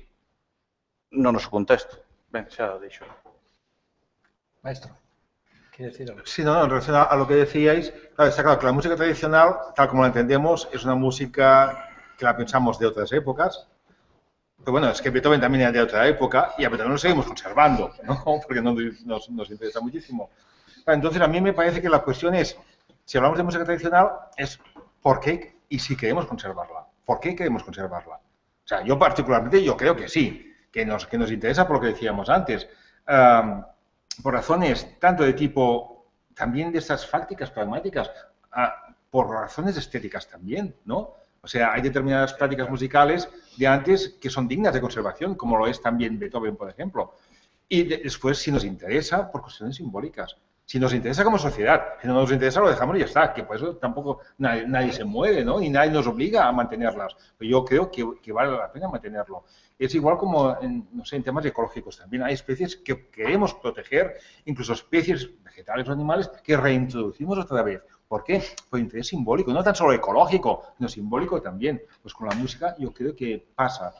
No noso contexto. Ben, xa deixo.
Maestro, ¿quiere decir algo?
Sí, no, en relación a lo que decíais, está claro que la música tradicional, tal como la entendemos, es una música que la pensamos de otras épocas. Pero bueno, es que Beethoven también era de otra época y a Beethoven lo seguimos conservando, porque nos interesa muchísimo. Entonces, a mí me parece que la cuestión es, si hablamos de música tradicional, es por qué y si queremos conservarla. ¿Por qué queremos conservarla? O sea, yo particularmente, yo creo que sí, que nos interesa por lo que decíamos antes. por razones tanto de tipo, también de estas fácticas, pragmáticas, por razones estéticas también, ¿no? O sea, hay determinadas prácticas musicales de antes que son dignas de conservación, como lo es también Beethoven, por ejemplo. Y después, si nos interesa, por cuestiones simbólicas. Si nos interesa como sociedad, si no nos interesa lo dejamos y ya está, que por eso tampoco nadie se mueve, ¿no? Y nadie nos obliga a mantenerlas. Pero yo creo que vale la pena mantenerlo. Es igual como, no sé, en temas ecológicos también. Hay especies que queremos proteger, incluso especies vegetales o animales que reintroducimos otra vez. ¿Por qué? Por interés simbólico, no tan solo ecológico, sino simbólico también. Pues con la música yo creo que pasa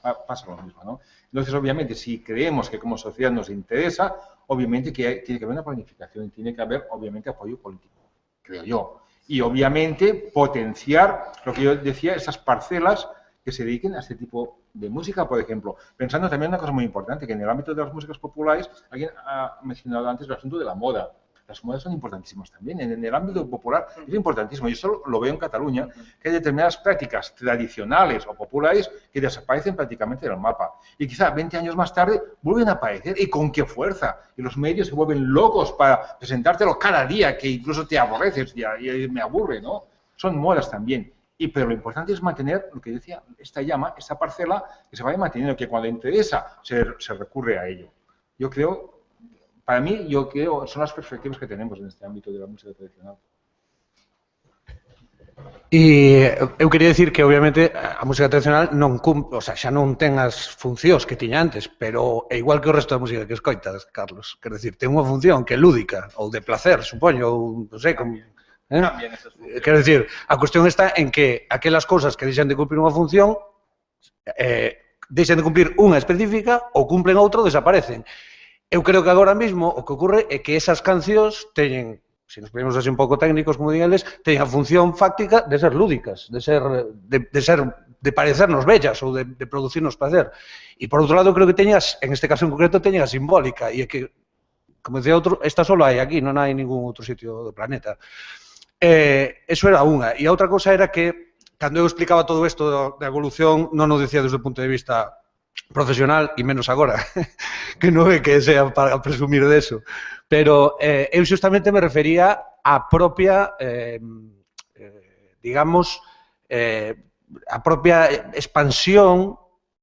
lo mismo, ¿no? Entonces, obviamente, si creemos que como sociedad nos interesa, obviamente que tiene que haber una planificación, tiene que haber, obviamente, apoyo político, creo yo. Y, obviamente, potenciar, lo que yo decía, esas parcelas que se dediquen a este tipo de música, por ejemplo. Pensando también en una cosa muy importante, que en el ámbito de las músicas populares, alguien ha mencionado antes el asunto de la moda. Las modas son importantísimas también. En el ámbito popular es importantísimo. Yo solo lo veo en Cataluña, que hay determinadas prácticas tradicionales o populares que desaparecen prácticamente del mapa. Y quizá 20 años más tarde vuelven a aparecer. ¿Y con qué fuerza? Y los medios se vuelven locos para presentártelo cada día, que incluso te aborreces y me aburre, ¿no? Son modas también. Pero lo importante es mantener, lo que decía, esta llama, esta parcela, que se vaya manteniendo, que cuando interesa se recurre a ello. Yo creo... Para mí, yo creo, son las perspectivas que tenemos en este ámbito de la música tradicional.
E eu quería dicir que, obviamente, a música tradicional non cumpre, o sea, xa non ten as funcións que tiña antes, pero é igual que o resto da música que escoitas, Carlos. Quer decir, ten unha función que é lúdica, ou de placer, supoño, ou, non sei, como... Quero dicir, a cuestión está en que aquelas cousas que deixan de cumprir unha función deixan de cumprir unha específica ou cumplen outra ou desaparecen. Eu creo que agora mesmo o que ocorre é que esas cancións teñen, se nos ponemos así un pouco técnicos, como digan eles, teñen a función fáctica de ser lúdicas, de parecernos bellas ou de producirnos placer. E por outro lado, creo que teñas, en este caso en concreto, teñen a simbólica, e é que, como decía outro, esta só hai aquí, non hai ningún outro sitio do planeta. Eso era unha. E a outra cosa era que, cando eu explicaba todo isto da evolución, non o decía desde o punto de vista profesional, e menos agora, que non é que sea para presumir deso, pero eu xustamente me refería á propia, digamos, a propia expansión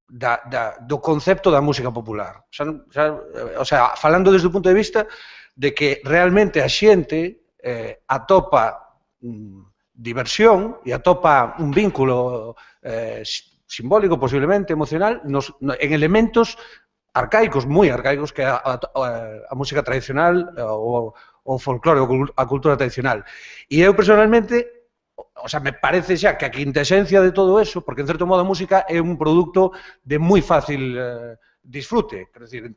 do concepto da música popular. O sea, falando desde o punto de vista de que realmente a xente atopa diversión e atopa un vínculo simbólico, posiblemente, emocional, en elementos arcaicos, moi arcaicos, que a música tradicional, o folclore, a cultura tradicional. E eu, personalmente, o sea, me parece xa que a quintesencia de todo eso, porque, en certo modo, a música é un produto de moi fácil disfrute, quer dizer,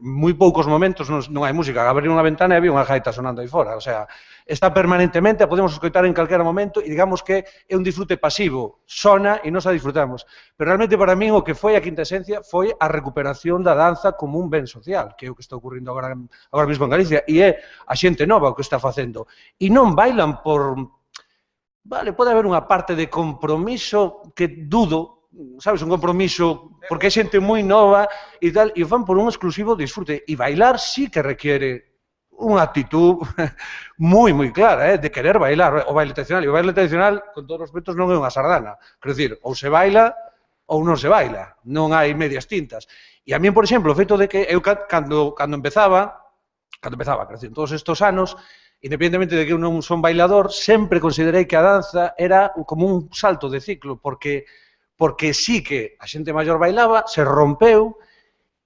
moi poucos momentos non hai música, abrir unha ventana e había unha gaita sonando aí fora, o sea, está permanentemente, a podemos escoitar en calquera momento e digamos que é un disfrute pasivo, sona e nos a disfrutamos, pero realmente para min o que foi a quinta esencia foi a recuperación da danza como un ben social, que é o que está ocurrindo agora mesmo en Galicia, e é a xente nova o que está facendo, e non bailan por... Vale, pode haber unha parte de compromiso que dudo, sabes, un compromiso, porque é xente moi nova e tal, e o fan por un exclusivo disfrute. E bailar sí que requiere unha actitud moi clara, de querer bailar o baile tradicional. E o baile tradicional, con todos os respetos, non é unha sardana. Quero dicir, ou se baila ou non se baila. Non hai medias tintas. E a mí, por exemplo, o feito de que eu, cando empezaba, quero dicir, todos estes anos, independentemente de que eu non son bailador, sempre considerei que a danza era como un salto de ciclo, porque sí que a xente maior bailaba, se rompeu,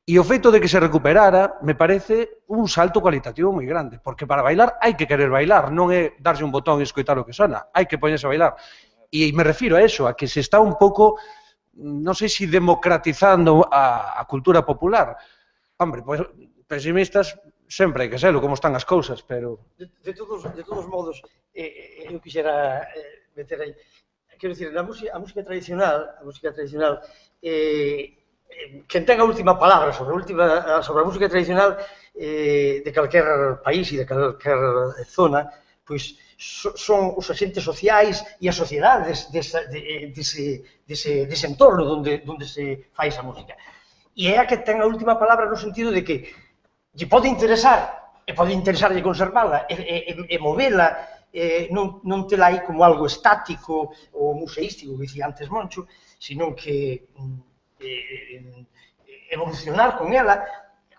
e o feito de que se recuperara me parece un salto cualitativo moi grande, porque para bailar hai que querer bailar, non é darse un botón e escoitar o que sona, hai que poñerse a bailar. E me refiro a eso, a que se está un pouco, non sei se democratizando a cultura popular. Hombre, pois, pesimistas, sempre hai que serlo, como están as cousas, pero...
De todos modos, eu quixera meter aí, quero dicir, a música tradicional, quen ten a última palabra sobre a música tradicional de calquer país e de calquer zona, pois son os agentes sociais e as sociedades dese entorno onde se fai esa música. E é a que ten a última palabra no sentido de que lle pode interesar e pode interesarlle conservala e movela, non tela aí como algo estático ou museístico, que dicía antes Moncho, sino que evolucionar con ela,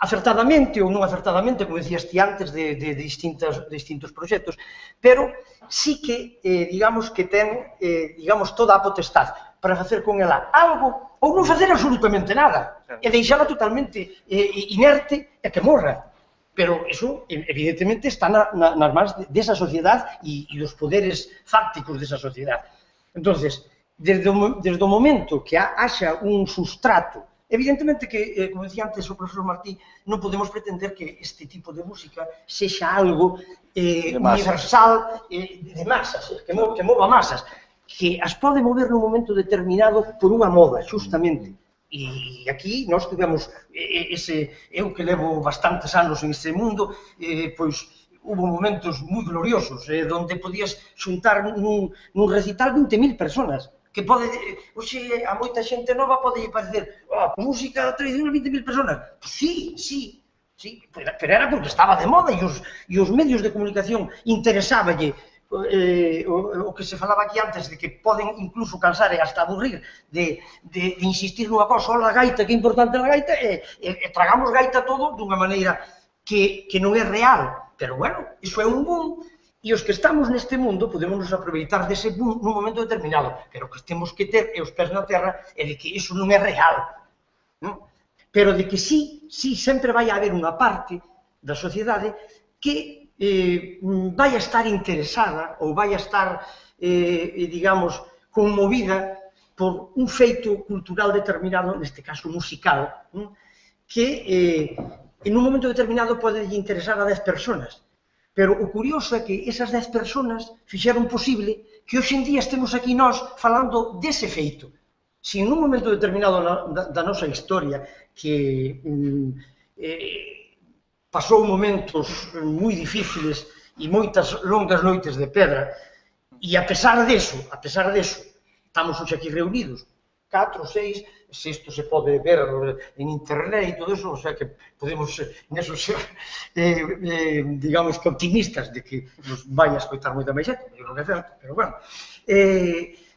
acertadamente ou non acertadamente, como decías ti antes, de distintos proxectos, pero sí que, digamos, que ten, digamos, toda a potestad para facer con ela algo ou non facer absolutamente nada, e deixala totalmente inerte e que morra. Pero eso, evidentemente, está nas mans desa sociedade e dos poderes fácticos desa sociedade. Entonces, desde o momento que haxa un sustrato, evidentemente que, como decía antes o profesor Martí, non podemos pretender que este tipo de música sexa algo universal, de masas, que mova masas, que as pode mover nun momento determinado por unha moda, justamente. E aquí nós tivemos eu que levo bastantes anos en este mundo, pois hubo momentos moi gloriosos, onde podías xuntar nun recital 20.000 personas, que pode, hoxe, a moita xente nova pode parecer, música tradicional 20.000 personas. Sí, pero era porque estaba de moda e os medios de comunicación interesáballe o que se falaba aquí antes, de que poden incluso cansar e hasta aburrir de insistir nunha cosa, a gaita, que importante a gaita, e tragamos gaita todo dunha maneira que non é real, pero bueno, iso é un boom, e os que estamos neste mundo podemos nos aproveitar dese boom nun momento determinado, pero o que temos que ter é os pés na terra e de que iso non é real, pero de que sí, sempre vai haber unha parte da sociedade que vai a estar interesada ou vai a estar, digamos, conmovida por un feito cultural determinado, neste caso musical, que en un momento determinado pode interesar a 10 personas. Pero o curioso é que esas 10 personas fixeron posible que hoxe en día estemos aquí nós falando dese feito. Se en un momento determinado da nosa historia que pasou momentos moi difíciles e moitas longas noites de pedra, e a pesar deso, estamos hoxe aquí reunidos, 4 ou 6, se isto se pode ver en internet e todo eso, o sea que podemos neso ser, digamos, que optimistas de que nos vai a escoitar moita máis xente, non é certo, pero bueno,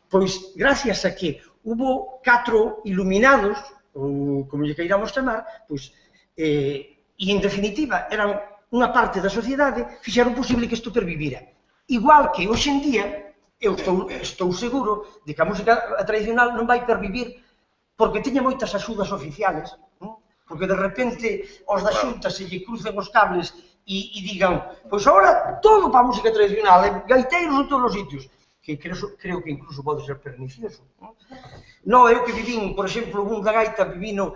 pois gracias a que hubo 4 iluminados, ou como lle queiramos chamar, pois, e, en definitiva, eran unha parte da sociedade, fixeron posible que isto pervivira. Igual que, hoxe en día, eu estou seguro de que a música tradicional non vai pervivir porque teña moitas axudas oficiales, porque de repente os da Xunta se lle crucen os cables e digan, pois agora todo para a música tradicional, gaiteiros en todos os sitios, que creo que incluso pode ser pernicioso. Non, eu que vivín, por exemplo, un da gaita vivino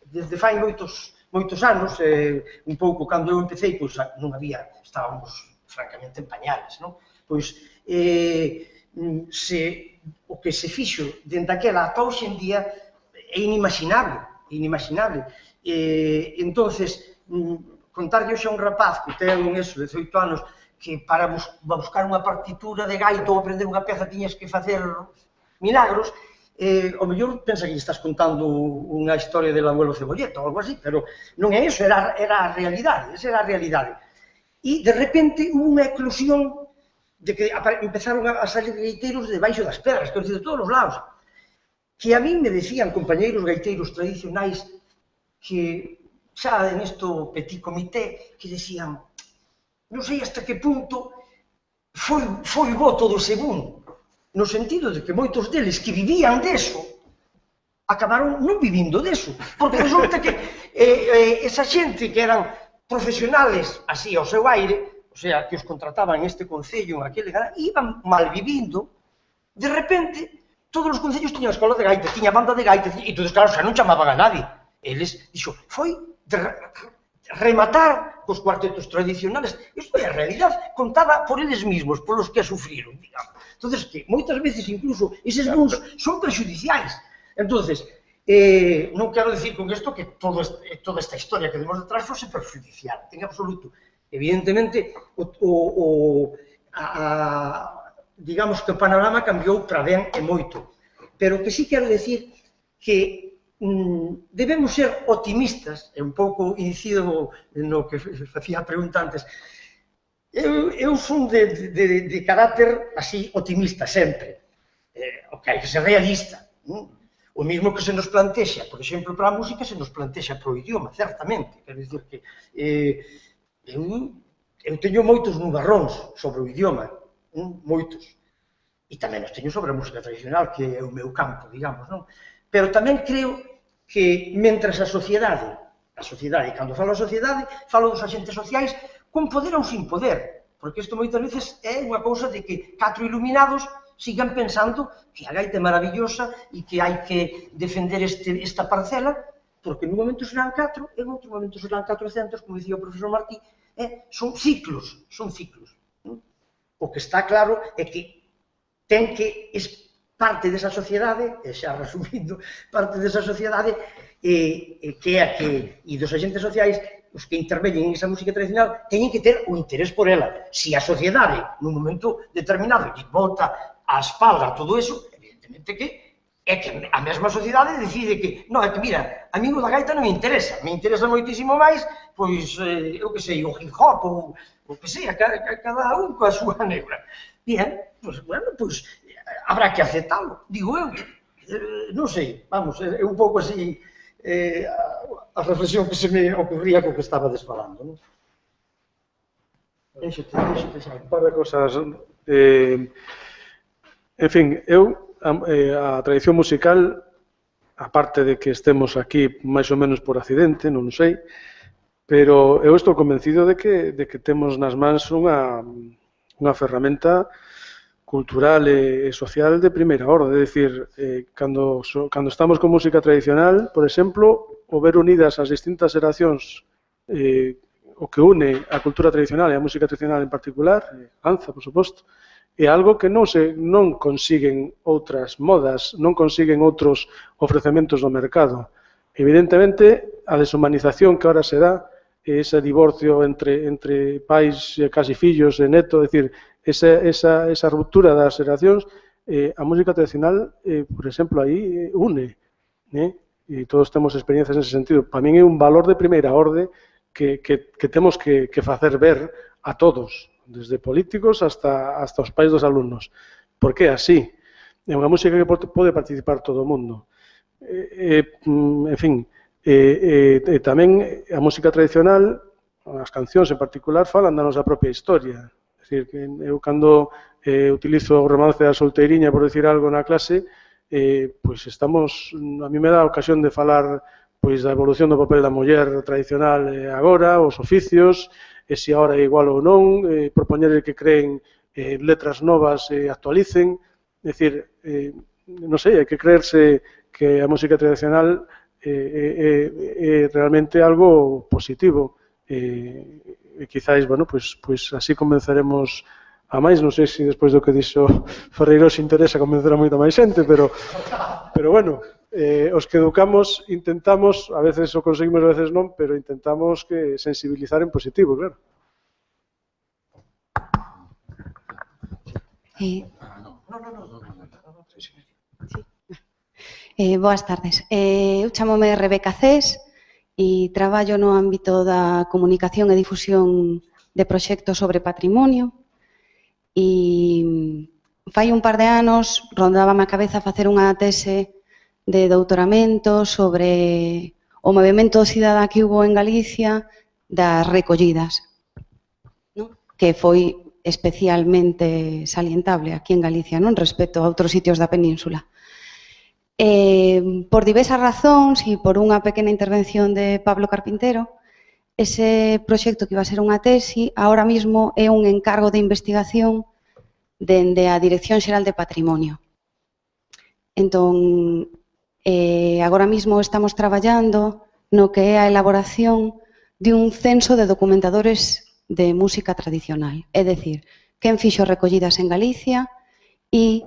desde fai moitos anos, un pouco cando eu empecé, pois non había, estábamos francamente en pañales, non? Pois, o que se fixo dende aquela ata hoxe en día é inimaginable. Entonces, contarlle hoxe a un rapaz que ten 18 anos que para buscar unha partitura de gaita ou aprender unha peza tiñas que facer milagros, o mellor pensa que estás contando unha historia del abuelo Cebolleta ou algo así, pero non é iso, era a realidade, esa era a realidade. E, de repente, unha eclosión de que empezaron a salir gaiteiros debaixo das pedras, que de todos os lados, que a mí me decían compañeiros gaiteiros tradicionais que xa en esto petit comité, que decían, non sei hasta que punto foi bo todo ese boom, no sentido de que moitos deles que vivían deso acabaron non vivindo deso, porque resulta que esa xente que eran profesionales así ao seu aire, o sea, que os contrataban en este concello, en aquele, iban malvivindo, de repente, todos os concellos tiñan escola de gaita, tiña banda de gaita, e todos, claro, xa non chamaban a nadie. Eles, dixo, foi rematar cos cuartetos tradicionales. Isto é a realidade contada por eles mesmos, polos que a sufriron, digamos. Entonces, que moitas veces, incluso, eses bons son prejudiciais. Entonces, non quero dicir con isto que toda esta historia que demos detrás fose perjudicial, en absoluto. Evidentemente, digamos que o panorama cambiou para ben e moito. Pero o que sí quero dicir que debemos ser optimistas, e un pouco incido no que facía a pregunta antes. Eu son de carácter así optimista sempre. Hai que ser realista. O mesmo que se nos plantexa, por exemplo, para a música, se nos plantexa para o idioma, certamente. Quero dicir que eu teño moitos nubarróns sobre o idioma, moitos. E tamén os teño sobre a música tradicional, que é o meu campo, digamos, non? Pero tamén creo que, mentras a sociedade, cando falo a sociedade, falo dos agentes sociais con poder ou sin poder, porque isto moitas veces é unha cousa de que 4 iluminados sigan pensando que a gaita é maravillosa e que hai que defender esta parcela, porque nun momento serán 4, en outro momento serán 400, como dicía o profesor Martí, son ciclos, son ciclos. O que está claro é que ten que parte desa sociedade, e xa resumindo, parte desa sociedade que é a que, e dos agentes sociais, os que interveñen en esa música tradicional, teñen que ter o interés por ela. Se a sociedade, nun momento determinado, lle volta a espalda todo eso, evidentemente que é que a mesma sociedade decide que, non, é que, mira, a mí o da gaita non me interesa moitísimo máis, pois, eu que sei, o hip hop, ou o que sei, cada un coa súa negra. Bien, pois, bueno, pois, habrá que aceptalo, digo eu, non sei, vamos, é un pouco así a reflexión que se me ocurría co que estaba desfalando, non? Deixo-te xa.
Un par de cosas. En fin, a tradición musical, aparte de que estemos aquí máis ou menos por accidente, non sei, pero eu estou convencido de que temos nas mans unha ferramenta cultural e social de primeira orde. É dicir, cando estamos con música tradicional, por exemplo, o ver unidas as distintas xeracións, o que une a cultura tradicional e a música tradicional en particular, danza, por suposto, é algo que non consiguen outras modas, non consiguen outros ofrecementos do mercado. Evidentemente, a deshumanización que ahora se dá, ese divorcio entre pais e casi fillos e neto, é dicir, esa ruptura das xeracións, a música tradicional, por exemplo, aí une, e todos temos experiencias nese sentido. Para min é un valor de primeira orde que temos que facer ver a todos, desde políticos hasta os pais dos alumnos, porque é así. É unha música que pode participar todo o mundo. En fin, tamén a música tradicional, as cancións en particular, falan da nosa propia historia. É dicir, que eu cando utilizo o romance da solteiriña, por decir algo na clase, pois estamos, a mí me dá a ocasión de falar pois da evolución do papel da muller tradicional agora, os oficios, e se agora é igual ou non, propoñer que creen letras novas e actualicen. É dicir, non sei, hai que creerse que a música tradicional é realmente algo positivo. E quizáis, bueno, pois así convenceremos a máis. Non sei se despois do que dixo Ferreiro se interesa convencer a moita máis xente, pero bueno, os que educamos intentamos, a veces o conseguimos, a veces non, pero intentamos que sensibilizar en positivo, claro.
Boas tardes. Eu chamome Rebeca Cés e traballo no ámbito da comunicación e difusión de proxectos sobre patrimonio e fai un par de anos rondábame a cabeza facer unha tese de doutoramento sobre o movimento cidadá que hubo en Galicia das recollidas, non? Que foi especialmente salientable aquí en Galicia, non, respecto a outros sitios da península. Por diversas razóns e por unha pequena intervención de Pablo Carpintero, ese proxecto que iba a ser unha tesi, ahora mismo é un encargo de investigación dende a Dirección Xeral de Patrimonio. Entón, agora mismo estamos traballando no que é a elaboración de un censo de documentadores de música tradicional. É dicir, quen fixo recollidas en Galicia e,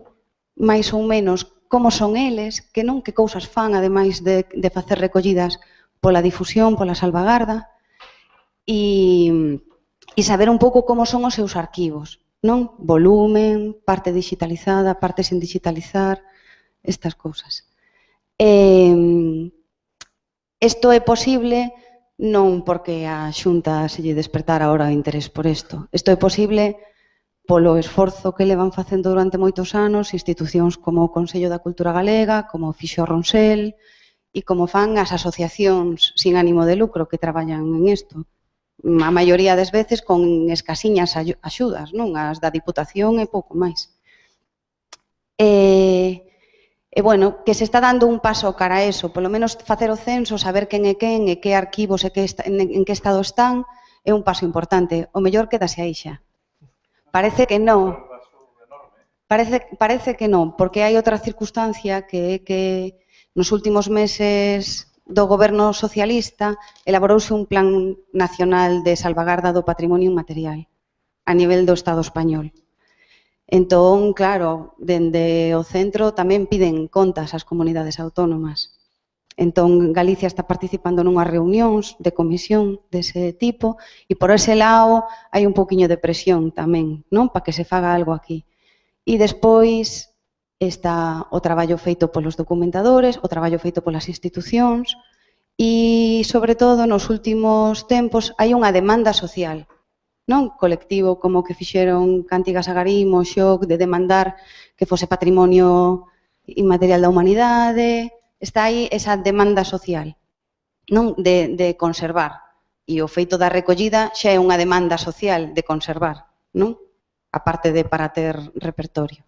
máis ou menos, como son eles, que non que cousas fan, ademais de facer recollidas pola difusión, pola salvagarda, e saber un pouco como son os seus arquivos, non? Volumen, parte digitalizada, parte sen digitalizar, estas cousas. Isto é posible non porque a Xunta se lle despertara ahora o interés por isto. Isto é posible polo esforzo que levan facendo durante moitos anos institucións como o Consello da Cultura Galega, como o fixo Ronsel e como fan as asociacións sin ánimo de lucro que traballan en isto. A maioría das veces con escasiñas axudas, non? As da Diputación e pouco máis. E, bueno, que se está dando un paso cara a eso, polo menos facer o censo, saber quen e que arquivos e en que estado están, é un paso importante. O mellor quedase aí xa. Parece que non. Parece que non, porque hai outra circunstancia que é que nos últimos meses do goberno socialista elaborouse un plan nacional de salvagarda do patrimonio inmaterial a nivel do Estado español. Entón, claro, dende o centro tamén piden contas ás comunidades autónomas. Entón, Galicia está participando nunhas reunións de comisión dese tipo e por ese lado hai un poquinho de presión tamén, non? Para que se faga algo aquí. E despois está o traballo feito polos documentadores, o traballo feito polas institucións e, sobre todo, nos últimos tempos hai unha demanda social, non? Colectivo como que fixeron Cántigas a Garimo, Xoc, de demandar que fose patrimonio inmaterial da humanidade. Está aí esa demanda social, non? De conservar. E o feito da recollida xa é unha demanda social de conservar, non? A parte de para ter repertorio.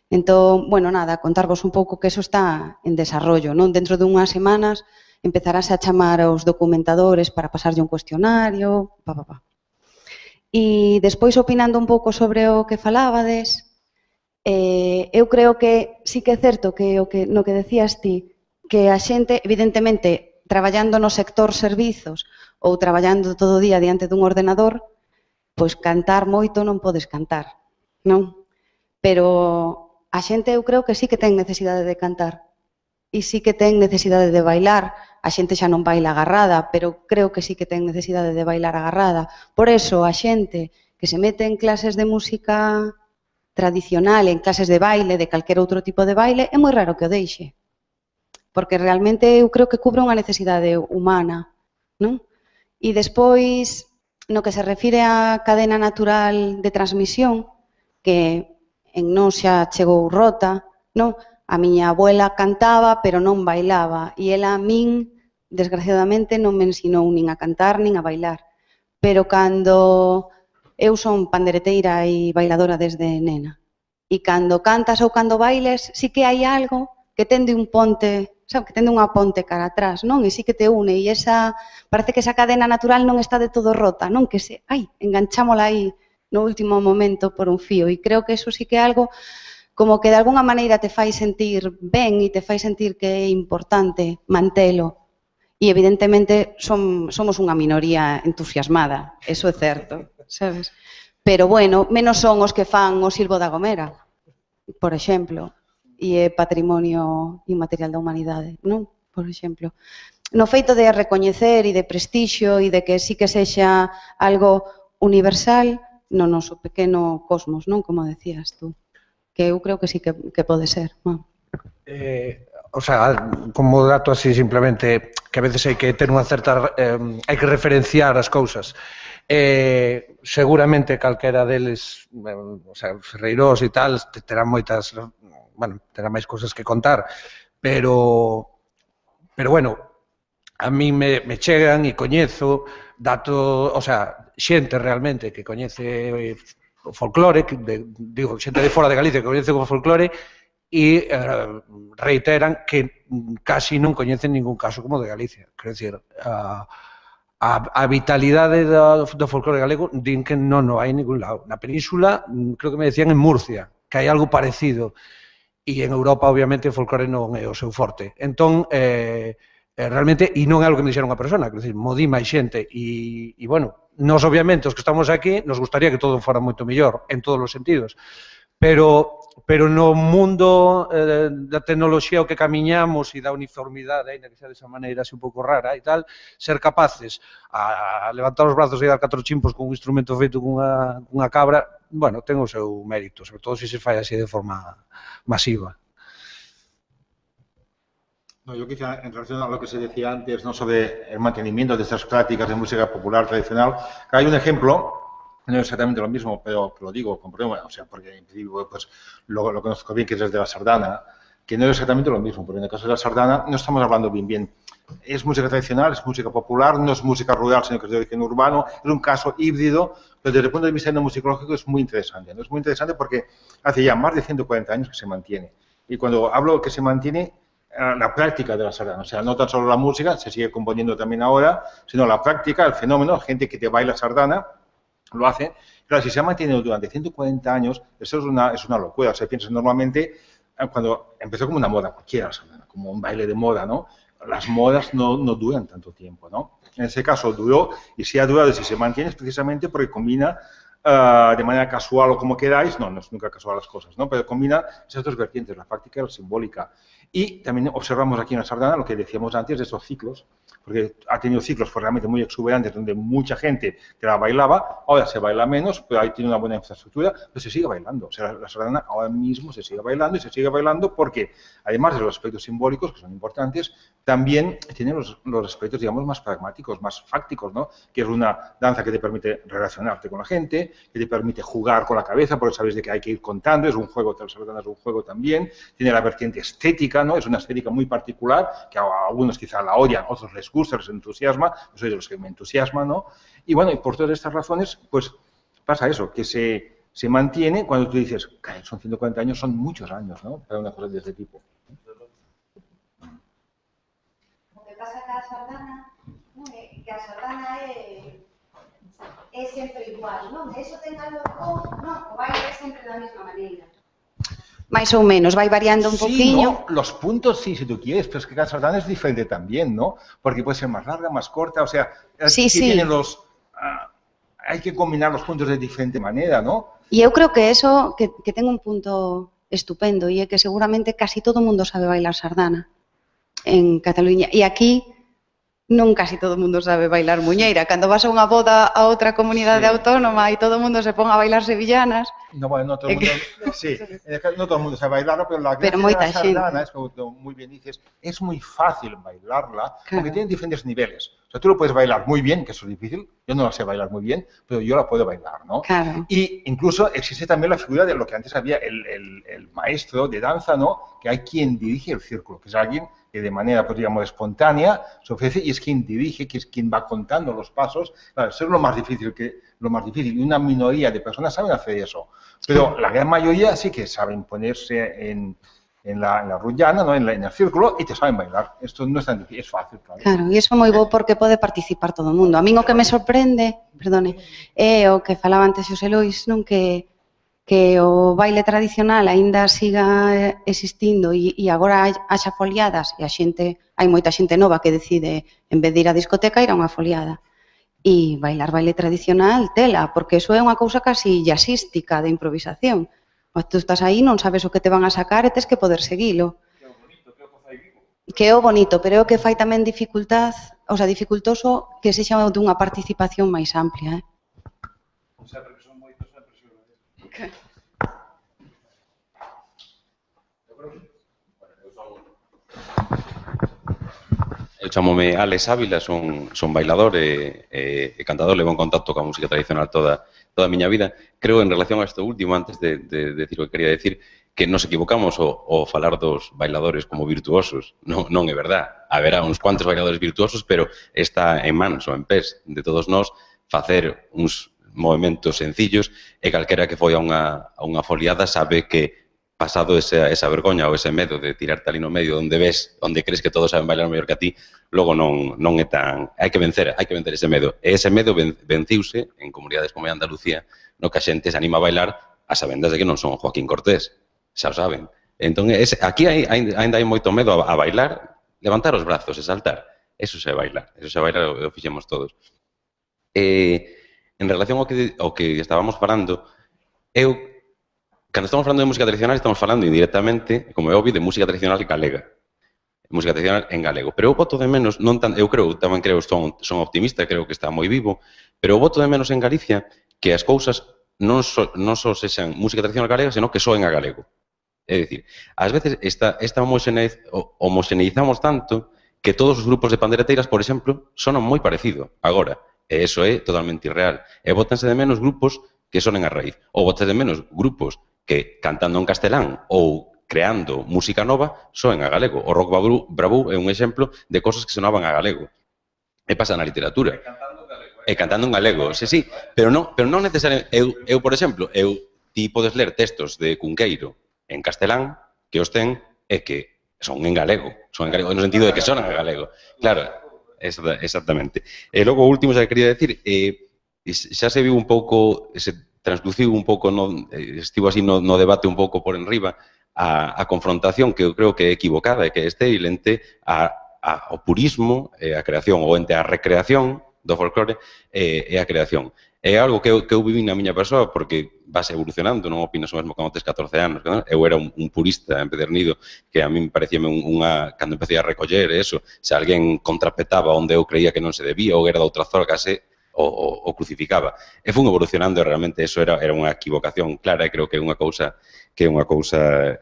Entón, bueno, nada, contarvos un pouco que eso está en desarrollo, non? Dentro de unhas semanas empezarase a chamar aos documentadores para pasarlle un cuestionario, E despois, opinando un pouco sobre o que falábades, eu creo que sí que é certo que no que decías ti, que a xente, evidentemente, traballando no sector servizos ou traballando todo o día diante dun ordenador, pois cantar moito non podes cantar, non? Pero a xente eu creo que sí que ten necesidade de cantar e sí que ten necesidade de bailar. A xente xa non baila agarrada, pero creo que sí que ten necesidade de bailar agarrada. Por eso, a xente que se mete en clases de música tradicional, en clases de baile, de calquer outro tipo de baile, é moi raro que o deixe. Porque realmente eu creo que cubre unha necesidade humana, non? E despois, no que se refire á cadena natural de transmisión, que en nós xa chegou rota, non? A miña abuela cantaba, pero non bailaba, e ela a min, desgraciadamente, non me ensinou nin a cantar nin a bailar. Pero cando eu son pandereteira e bailadora desde nena, e cando cantas ou cando bailes, sí que hai algo que tende un ponte, sabe, que tende unha ponte cara atrás, non? E sí que te une, e esa, parece que esa cadena natural non está de todo rota, non? Que se, enganchámola aí no último momento por un fío, e creo que eso sí que é algo como que de alguna maneira te fai sentir ben e te fai sentir que é importante mantelo. E evidentemente somos unha minoría entusiasmada, eso é certo, sabes? Pero bueno, menos son os que fan o Silvo da Gomera, por exemplo, e é patrimonio inmaterial da humanidade, non? Por exemplo. No feito de recoñecer e de prestixio e de que sí que sexa algo universal no noso pequeno cosmos, non? Como decías tú. Que eu creo que sí que pode ser.
O sea, como dato así simplemente, que a veces hai que ter unha certa, hai que referenciar as cousas. Seguramente calquera deles, o sea, os ferreiros e tal, terán moitas, bueno, terán máis cousas que contar, pero bueno, a mí me chegan e coñezo datos, o sea, xente realmente que coñece o folclore, digo, xente de fora de Galicia que coñece o folclore e reiteran que casi non coñecen ningún caso como de Galicia. Quero dicir, a vitalidade do folclore galego din que non hai en ningún lado. Na península, creo que me decían en Murcia, que hai algo parecido. E en Europa, obviamente, o folclore non é o seu forte. Entón, realmente, e non é algo que me dixera unha persona, quero dicir, mo di máis xente, e bueno, nós, obviamente, os que estamos aquí, nos gustaría que todo fora moito mellor, en todos os sentidos, pero no mundo da tecnoloxía o que camiñamos e da uniformidade, ainda que sea desa maneira así un pouco rara e tal, ser capaces a levantar os brazos e dar 4 chimpos con un instrumento feito cunha cabra, bueno, ten o seu mérito, sobre todo se se fai así de forma masiva.
No, yo quizá en relación a lo que se decía antes, ¿no?, sobre el mantenimiento de estas prácticas de música popular tradicional, hay un ejemplo, no es exactamente lo mismo, pero lo digo con problema, o sea, porque en principio, pues, lo conozco bien, que es el de la sardana, que no es exactamente lo mismo, porque en el caso de la sardana no estamos hablando bien. Es música tradicional, es música popular, no es música rural, sino que es de origen urbano, es un caso híbrido, pero desde el punto de vista etnomusicológico es muy interesante, ¿no? Es muy interesante porque hace ya más de 140 años que se mantiene. Y cuando hablo que se mantiene, la práctica de la sardana, o sea, no tan solo la música, se sigue componiendo también ahora, sino la práctica, el fenómeno, gente que te baila sardana, lo hace. Claro, si se ha mantenido durante 140 años, eso es una locura. O sea, piensas normalmente, cuando empezó como una moda cualquiera, como un baile de moda, ¿no? Las modas no duran tanto tiempo, ¿no? En ese caso duró, y si ha durado y si se mantiene es precisamente porque combina de manera casual o como queráis, no es nunca casual las cosas, ¿no? Pero combina esas dos vertientes, la práctica y la simbólica. Y también observamos aquí en la sardana lo que decíamos antes de esos ciclos, porque ha tenido ciclos realmente muy exuberantes donde mucha gente te la bailaba, ahora se baila menos, pero ahí tiene una buena infraestructura, pero se sigue bailando. O sea, la sardana ahora mismo se sigue bailando y se sigue bailando porque, además de los aspectos simbólicos, que son importantes, también tiene los aspectos, digamos, más pragmáticos, más fácticos, ¿no? Que es una danza que te permite relacionarte con la gente, que te permite jugar con la cabeza, porque sabes de que hay que ir contando, es un juego, la sardana es un juego también, tiene la vertiente estética, ¿no? Es una estética muy particular, que a algunos quizá la odian, a otros les gusta, les entusiasma, yo soy de los que me entusiasma, ¿no? Y bueno, y por todas estas razones, pues pasa eso, que se mantiene cuando tú dices, son 140 años, son muchos años, ¿no? Para una cosa de este tipo.
O que pasa que a sardana, non é que a sardana é sempre igual, non? Eso ten algo, non, o baile é sempre da mesma maneira.
Más o menos, va variando un poquillo.
No, los puntos sí, si tú quieres, pero es que cada sardana es diferente también, ¿no? Porque puede ser más larga, más corta, o sea,
sí.
Tienen hay que combinar los puntos de diferente manera, ¿no?
Y eu creo que eso, que ten un punto estupendo, e é que seguramente casi todo o mundo sabe bailar sardana en Cataluña. E aquí non casi todo o mundo sabe bailar muñeira. Cando vas a unha boda a outra comunidade autónoma e todo o mundo se pon a bailar sevillanas...
No, bueno, no todo el mundo, sí, no todo el mundo sabe bailarla, pero la gracia de la sardana es, como muy bien dices, es muy fácil bailarla, porque tiene diferentes niveles. O sea, tú lo puedes bailar muy bien, que eso es difícil, yo no la sé bailar muy bien, pero yo la puedo bailar, ¿no?
Claro.
Y incluso existe también la figura de lo que antes había el maestro de danza, ¿no? Que hay quien dirige el círculo, que es alguien que de manera, pues digamos, espontánea se ofrece y es quien dirige, que es quien va contando los pasos. Claro, eso es lo más difícil, y una minoría de personas saben hacer eso. Pero la gran mayoría sí que saben ponerse en la rullana, ¿no? en el círculo, y te saben bailar. Esto no es tan difícil, es fácil.
Claro, e iso é moi bo porque pode participar todo o mundo. A min o que me sorprende, é o que falaba antes Xosé Lois, non, que o baile tradicional aínda siga existindo e agora haxa foliadas e hai moita xente nova que decide, en vez de ir á discoteca, ir a unha foliada. E bailar baile tradicional, tela, porque eso é unha cousa casi jazzística de improvisación. Tú estás aí, non sabes o que te van a sacar e tes que poder seguilo. Que é o bonito, pero é o que fai tamén dificultoso que sexa dunha participación máis amplia.
O sea, porque son moitos a presión.
Eu chamome Alex Ávila, son bailador e cantador, levo en contacto coa música tradicional toda a miña vida. Creo, en relación a isto último, antes de decir o que quería decir, que nos equivocamos ao falar dos bailadores como virtuosos. Non é verdad. Haberá uns cuantos bailadores virtuosos, pero está en mans ou en pés de todos nós facer uns movimentos sencillos e calquera que foi a unha foliada sabe que pasado esa vergoña ou ese medo de tirarte ali no medio onde crees que todos saben bailar mellor que a ti, logo non é tan... Hai que vencer ese medo. E ese medo venciuse en comunidades como Andalucía, no que a xente se anima a bailar a sabendas de que non son Joaquín Cortés, xa o saben. Entón, aquí ainda hai moito medo a bailar, levantar os brazos e saltar. Eso se bailar, o fixemos todos. En relación ao que estábamos falando, cando estamos falando de música tradicional, estamos falando indirectamente, como é obvio, de música tradicional galega. Música tradicional en galego. Pero eu boto de menos, eu tamén creo, son optimista, creo que está moi vivo, pero eu boto de menos en Galicia que as cousas non só sexan música tradicional galega, senón que soen a galego. É dicir, ás veces esta homoxeneizamos tanto que todos os grupos de pandereteiras, por exemplo, sonan moi parecido agora. E iso é totalmente irreal. E bótanse de menos grupos que sonen a raíz. Ou bótanse de menos grupos que, cantando en castelán ou creando música nova, soen a galego. O rock bravú é un exemplo de cosas que sonaban a galego. E pasa na literatura. E cantando en galego. Sí, pero non necesariamente. Eu, por exemplo, ti podes ler textos de Cunqueiro en castelán que os ten e que son en galego, no sentido de que sonan en galego. Claro, exactamente. E logo, o último, xa quería decir, xa se viu un pouco, se transluciu un pouco, estivo así no debate un pouco por enriba, a confrontación que eu creo que é equivocada e que é estéril entre o purismo e a creación, ou entre a recreación do folclore e a creación. É algo que eu viví na miña persoa porque vas evolucionando, non opinas o mesmo cando tes 14 anos. Eu era un purista empedernido que a mí parecíame cando empecé a recoller eso, se alguén contrapetaba onde eu creía que non se debía ou era de outra zona case o crucificaba. E fun evolucionando e realmente eso era unha equivocación clara e creo que é unha cousa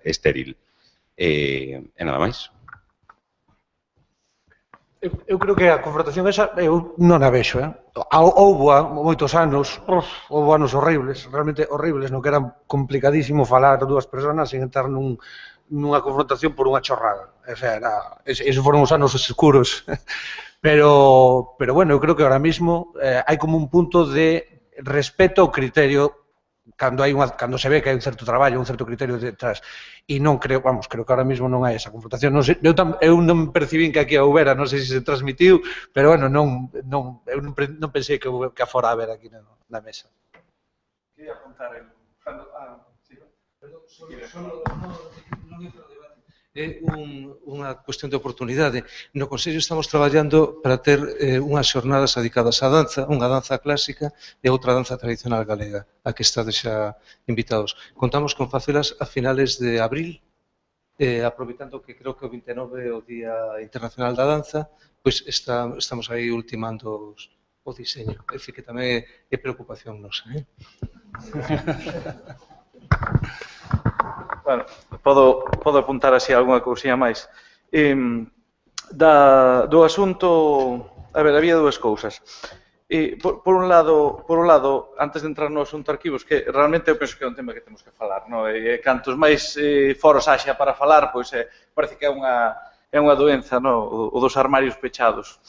estéril. E nada máis.
Eu creo que a confrontación esa eu non a vexo, houbo moitos anos, houbo anos horribles, realmente horribles, no que era complicadísimo falar dúas personas sin entrar nunha confrontación por unha chorrada. O sea, esos foron os anos escuros. Pero bueno, eu creo que ahora mismo hai como un punto de respeto ao criterio cando se ve que hai un certo traballo, un certo criterio detrás. E non creo, creo que ahora mismo non hai esa confrontación. Eu non percibín que aquí a houbera, non sei se se transmitiu, pero bueno, eu non pensei que afora a haber aquí na mesa.
Quería apuntar
É unha cuestión de oportunidade. No Consello estamos traballando para ter unhas xornadas dedicadas á danza, unha danza clásica e outra danza tradicional galega, a que estades xa invitados. Contamos con facelas a finales de abril, aproveitando que creo que o 29 é o Día Internacional da Danza, pois estamos aí ultimando o diseño. É dicir, que tamén é preocupación nosa.
Bueno, podo apuntar así algunha cousinha máis. Do asunto, a ver, había dúas cousas. Por un lado, antes de entrar no asunto arquivos, que realmente eu penso que é un tema que temos que falar, non? E cantos máis foros haxa para falar, pois parece que é unha doenza, non? O dos armarios pechados.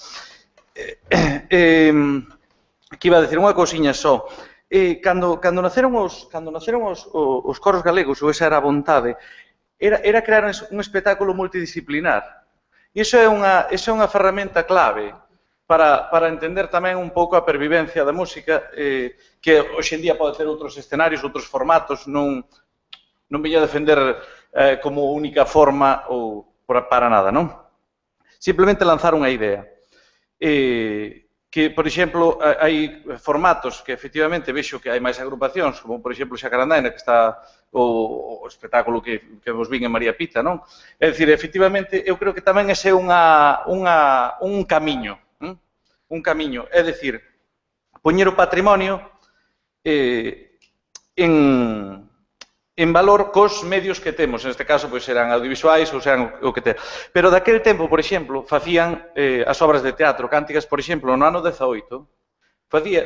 Que iba a decir unha cousiña só. Cando naceron os coros galegos, ou esa era a vontade, era crear un espectáculo multidisciplinar. E iso é unha ferramenta clave para entender tamén un pouco a pervivencia da música, que hoxe en día pode ter outros escenarios, outros formatos, non viña a defender como única forma ou para nada, non? Simplemente lanzar unha idea. Que, por exemplo, hai formatos que efectivamente vexo que hai máis agrupacións, como, por exemplo, Xacarandaina, que está o espectáculo que vos vin en María Pita, non? É dicir, efectivamente, eu creo que tamén ese é un camiño, é dicir, poñer o patrimonio en valor cos medios que temos, neste caso, pois, serán audiovisuais ou serán o que ten. Pero daquel tempo, por exemplo, facían as obras de teatro, Cántigas, por exemplo, no ano 18,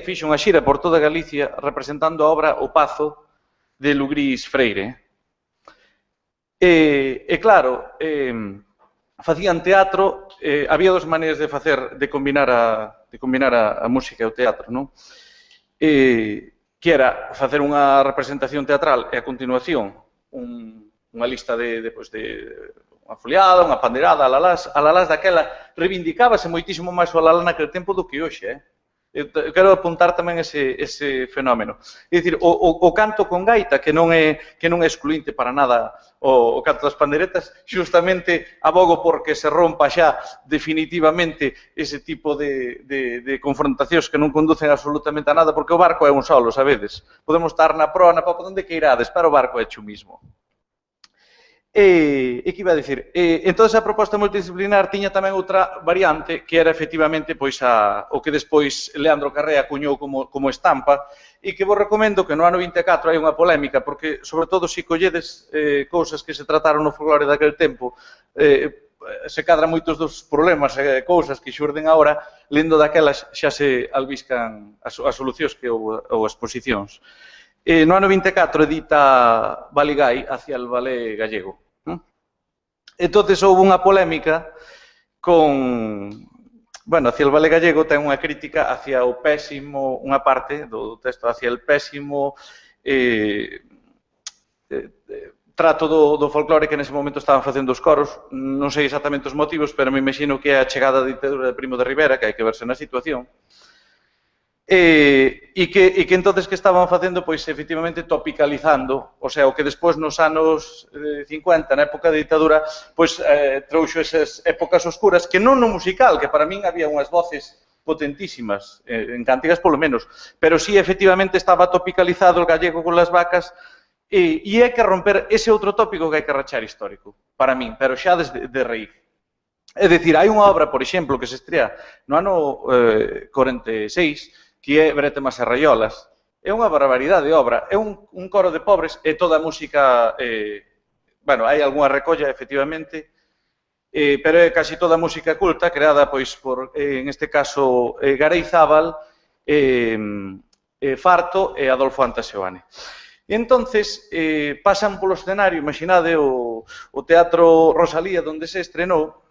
fixo unha xira por toda Galicia representando a obra O Pazo de Lugrís Freire. E claro, facían teatro, había dos maneiras de combinar a música e o teatro, non? Que era facer unha representación teatral e a continuación unha lista de unha foliada, unha pandeirada, alalás daquela, reivindicábase moitísimo máis o alalá naquele tempo do que hoxe. Eu quero apuntar tamén ese fenómeno. É dicir, o canto con gaita, que non é excluinte para nada o canto das pandeiretas, xustamente abogo porque se rompa xa definitivamente ese tipo de confrontacións que non conducen absolutamente a nada, porque o barco é un solo, sabedes? Podemos estar na proa, onde que irades, pero o barco é xo mismo. E que iba a dicir? Entón, a proposta multidisciplinar tiña tamén outra variante que era efectivamente pois o que despois Leandro Carré acuñou como estampa e que vos recomendo que no ano 24 hai unha polémica porque, sobre todo, se colledes cousas que se trataron no folclore daquel tempo, se cadran moitos dos problemas e cousas que xurden agora, lendo daquelas xa se albiscan as solucións ou as posicións. No ano 24 edita Baligai hacia el ballet gallego. Entón, houve unha polémica hacia el ballet gallego ten unha crítica hacia o pésimo, unha parte do texto hacia el pésimo trato do folclore que nese momento estaban facendo os coros. Non sei exactamente os motivos, pero me imagino que é a chegada da ditadura de Primo de Rivera, que hai que verse na situación. E que entonces que estaban facendo, pois, efectivamente, topicalizando, o sea, o que despois nos anos 50, na época da ditadura, pois, trouxo esas épocas oscuras, que non no musical, que para min había unhas voces potentísimas, en cántigas polo menos, pero sí, efectivamente, estaba topicalizado o gallego con las vacas, e hai que romper ese outro tópico que hai que rachar histórico, para min, pero xa desde de raíz. É dicir, hai unha obra, por exemplo, que se estrea no ano 46, que é Brétemas e Raiolas. É unha barbaridade de obra. É un coro de pobres e toda a música... Bueno, hai algunha recolla, efectivamente, pero é casi toda a música culta, creada, pois, por, en este caso, Gareizábal, Farto e Adolfo Antaseoane. E entonces pasan polo escenario, imaginade o Teatro Rosalía, onde se estrenou,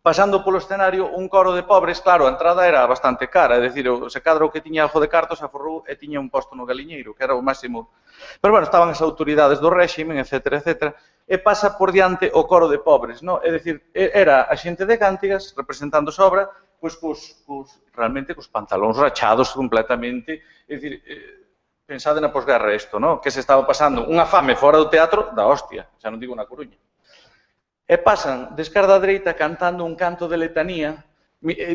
pasando polo escenario un coro de pobres, claro, a entrada era bastante cara, é dicir, se cadra o que tiña ojo de cartos aforrou e tiña un posto no galiñeiro, que era o máximo. Pero, bueno, estaban as autoridades do réximen, etc., etc., e pasa por diante o coro de pobres, non? É dicir, era a xente de Cántigas, representando a obra, pois, realmente, cos pantalóns rachados completamente, é dicir, pensade na posguerra isto, non? Que se estaba pasando unha fame fora do teatro da hostia, xa non digo na Coruña. E pasan de esquerda a dereita cantando un canto de letanía,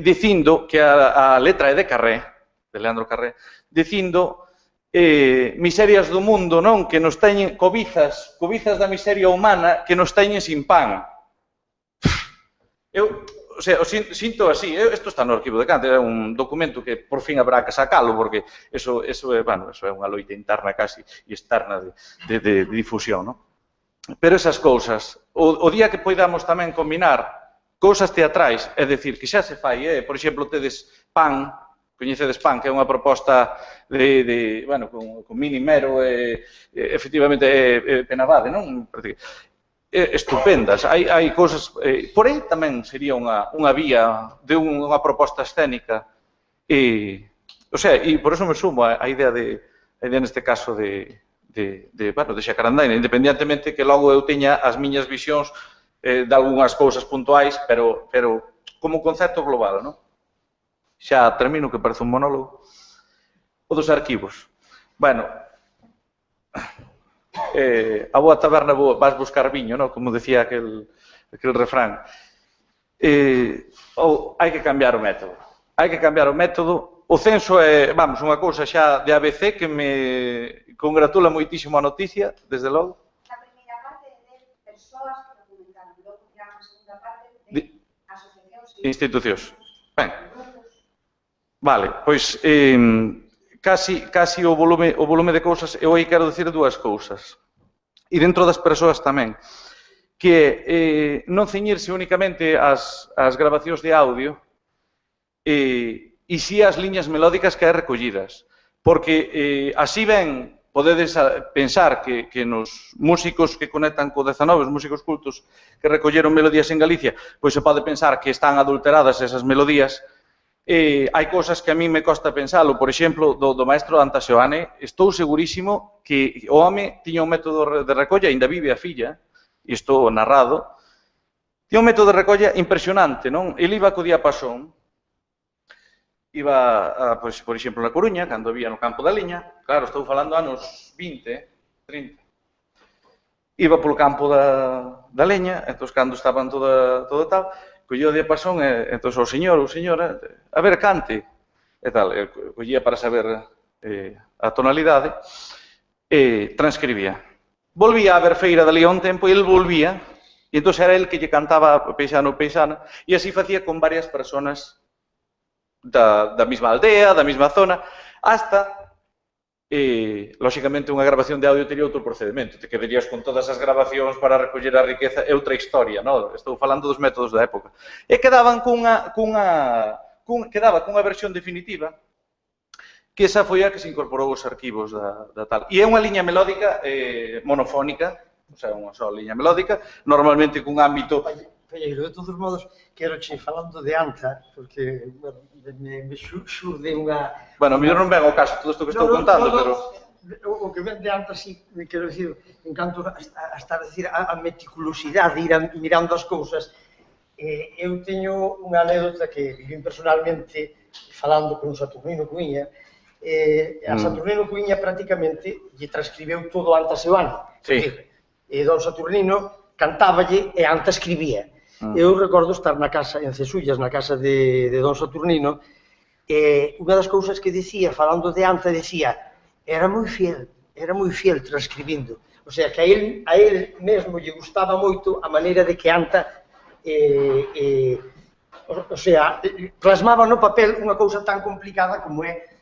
dicindo que a letra é de Carré, de Leandro Carré, dicindo miserias do mundo, non? Que nos teñen cobizas da miseria humana que nos teñen sin pan. Eu, o sea, sinto así, isto está no arquivo de Cante, é un documento que por fin habrá que sacalo, porque eso é unha loita interna casi e externa de difusión, non? Pero esas cousas, o día que poidamos tamén combinar cousas teatrais, é dicir, que xa se fai, por exemplo, tedes Pan, coñecedes Pan, que é unha proposta bueno, con Mini Mero, efectivamente, Penabade, non? Estupendas, hai cousas, por aí tamén sería unha vía de unha proposta escénica, o sea, e por eso me sumo a idea neste caso de Xacarandaina, independientemente que logo eu teña as miñas visións de algunhas cousas puntuais, pero como concepto global, non? Xa termino, que parece un monólogo. O dos arquivos. Bueno, a boa taberna vas buscar viño, non? Como decía aquel refrán. Hai que cambiar o método. Hai que cambiar o método. O censo é, vamos, unha cousa xa de ABC que me congratula moitísimo a noticia, desde logo.
A primeira parte de persoas que documentaron, logo a segunda parte de asociacións e
institucións. Ben. Vale, pois casi o volume de cousas, eu aí quero dicir dúas cousas. E dentro das persoas tamén, que é non ceñirse únicamente ás grabacións de audio e si as liñas melódicas que hai recollidas. Porque así ben podedes pensar que nos músicos que conectan co 19, os músicos cultos que recolleron melodías en Galicia, pois se pode pensar que están adulteradas esas melodías. Hai cousas que a mí me costa pensalo, por exemplo, do maestro Antaseoane, estou segurísimo que o home tiña un método de recolla, ainda vive a filla, e estou narrado, tiña un método de recolla impresionante, non? Ele iba co diapasón, iba, por exemplo, na Coruña, cando vía no campo da liña, claro, estou falando anos 20, 30, iba polo campo da leña, entón, cando estaban todo tal, collía o diapasón e, entón, o señor ou señora, a ver, cante, e tal, collía para saber a tonalidade, e transcribía. volvía a ver feira dali a un tempo e el volvía, e entón era el que lle cantaba paisano, paisana, e así facía con varias personas da mesma aldea, da mesma zona, hasta, lóxicamente, unha grabación de audio teria outro procedimento. Te quedarías con todas as grabacións para recoller a riqueza, é outra historia, non? Estou falando dos métodos da época. E quedaba cunha versión definitiva, que esa foi a que se incorporou aos arquivos da tal. E é unha liña melódica monofónica, o sea, unha só liña melódica, normalmente cun ámbito...
Palleiro, de todos modos, quero che falando de Anta, porque me xurde unha...
Bueno, a mellor non ven ao caso todo isto que estou contando, pero...
O que ven de Anta, sí, quero dicir, en canto a estar a decir a meticulosidade, ir mirando as cousas, eu teño unha anécdota que viví personalmente falando con Saturnino Cuíña, a Saturnino Cuíña prácticamente lle transcribeu todo Anta Seoane.
Sí.
E don Saturnino cantáballe e Anta escribía. Eu recordo estar na casa, en Cesullas, na casa de don Saturnino, e unha das cousas que dicía, falando de Anta, decía, era moi fiel transcribindo. O sea, que a él mesmo lle gustaba moito a maneira de que Anta, o sea, plasmaba no papel unha cousa tan complicada como é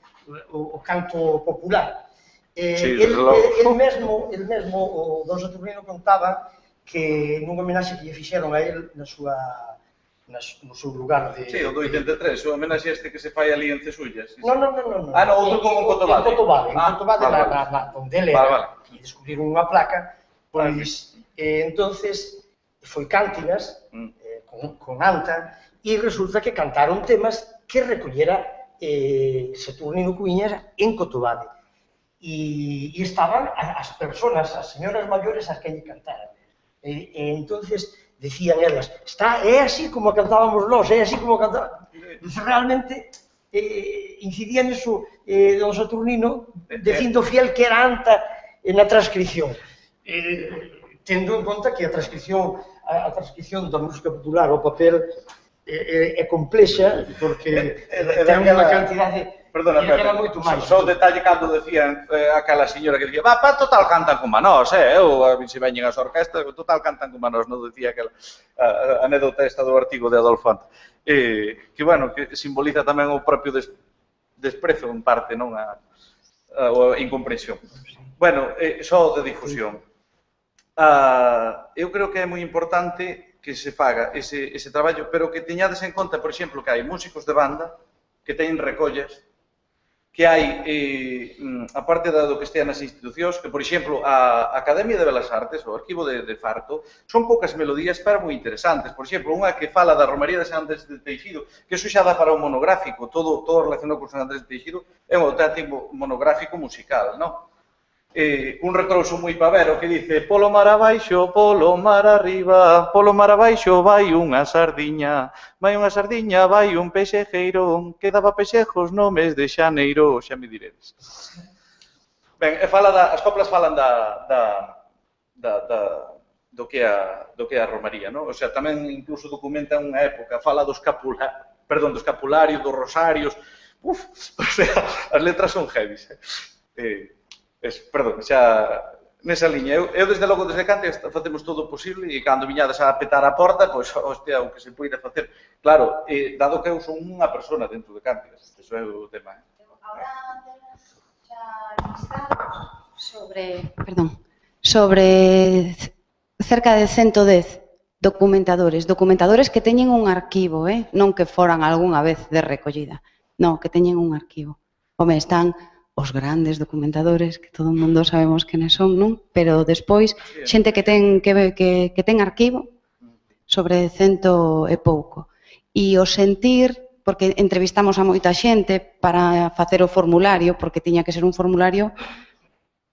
o canto popular. El mesmo, o don Saturnino contaba que nunha homenaxe que lle fixeron a él no seu lugar de...
Sí, o do 83, o homenaxe este que se fai ali en Cesullas.
Non.
Ah, non, outro como en Cotobade.
En Cotobade, onde ele era, e descubriron unha placa, pois, entonces, foi Cántigas, con Anta, e resulta que cantaron temas que recollera Saturnino Cuíñas en Cotobade. E estaban as personas, as señoras maiores as que lle cantaran. E entonces decían elas, é así como cantábamos nós, é así como cantábamos. Realmente incidía niso don Saturnino dicindo fiel que era Anta na transcripción. Tendo en conta que a transcripción da música popular ao papel é complexa porque ten unha cantidade...
Perdona, só o detalle cando decían aquela señora que dicía, pa, total cantan como a nós, ou a mí se veñen as orquestas, total cantan como a nós, non decía aquela anécdota esta do artigo de Adolfo Anta. Que, bueno, que simboliza tamén o propio desprezo, en parte, non? A incomprensión. Bueno, só de difusión. Eu creo que é moi importante que se faga ese traballo, pero que teñades en conta, por exemplo, que hai músicos de banda que teñen recollas, que hai, aparte do que estea nas institucións, que, por exemplo, a Academia de Belas Artes, o Arquivo de Farto, son poucas melodías, pero moi interesantes. Por exemplo, unha que fala da Romaría de San Andrés de Teixido, que iso xa dá para un monográfico, todo relacionado con San Andrés de Teixido, é un auténtico monográfico musical, non? Un retrouso moi pavero que dice polo mar abaixo, polo mar arriba, polo mar abaixo vai unha sardiña, vai un pexejeiro, que daba pexejos no mes de xaneiro, xa me diredes. Ben, as coplas falan do que é a romaría, non? O sea, tamén incluso documenta unha época, fala do escapulario, dos rosarios, o sea, as letras son heavies, perdón, xa nesa liña. Eu desde logo, desde Cántigas, facemos todo o posible e cando viñades a petar a porta, pois, hostia, o que se poida facer. Claro, dado que eu son unha persona dentro de Cántigas, iso é o tema.
Ahora temos xa listados sobre cerca de 110 documentadores que teñen un arquivo, non que foran algunha vez de recollida, non, que teñen un arquivo. Home, están os grandes documentadores, que todo o mundo sabemos quenes son, non? Pero despois, xente que ten arquivo sobre 100 e pouco. E o sentir, porque entrevistamos a moita xente para facer o formulario, porque tiña que ser un formulario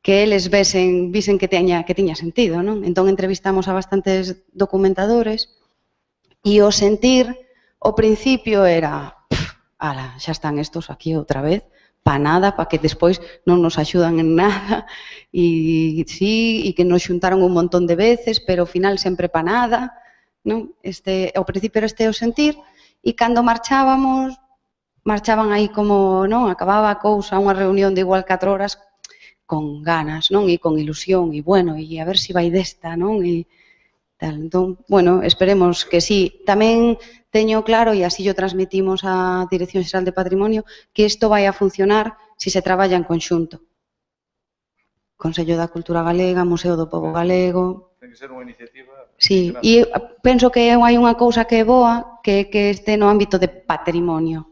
que eles visen que tiña sentido, non? Entón entrevistamos a bastantes documentadores e o sentir, ao principio era, ala, xa están estos aquí outra vez, para nada, para que despois non nos axudan en nada, e sí, e que nos xuntaron un montón de veces, pero ao final sempre para nada, non? Ao principio era o sentir, e cando marchaban aí como, non, acababa a cousa, unha reunión de igual 4 horas,
con ganas, non? E con ilusión, e bueno, e a ver se vai desta, non? E tal. Entón, bueno, esperemos que sí. Tamén teño claro, e así o transmitimos á Dirección Xeral de Patrimonio, que isto vai a funcionar se se traballa en conxunto. Consello da Cultura Galega, Museo do Pobo Galego...
Ten que ser unha iniciativa...
Sí, e penso que hai unha cousa que é boa, que este no ámbito de patrimonio,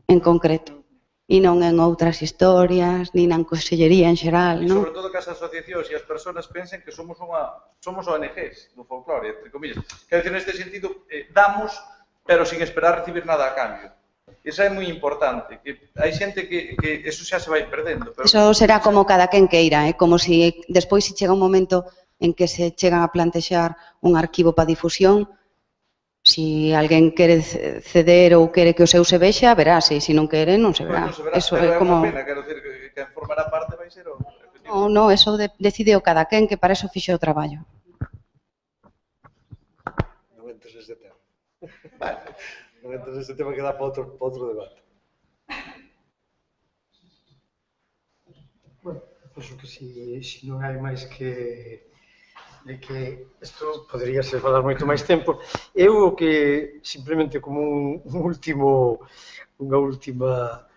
en concreto. E non en outras historias, ni na consellería en xeral, non?
Sobre todo que as asociacións e as persoas pensen que somos ONGs do folclore, entre comillas. Quero dicir, neste sentido, damos, pero sin esperar recibir nada a cambio. Eso é moi importante, que hai xente que eso xa se vai perdendo.
Eso será como cada quen queira, como se despois se chega un momento en que se chegan a plantexar un arquivo para difusión. Si alguén quere ceder ou quere que o seu se vexa, verase, e se non quere, non se verá.
Eso é como... unha pena, quero dicir, que quen formará parte vai ser o...
Non, eso decide o cada quen, que para eso fixe o traballo.
Non entres neste tema. Non entres neste tema que dá para outro debate.
Bueno, penso que se non hai máis que... de que isto podería ser falar moito máis tempo. Eu o que, simplemente como unha última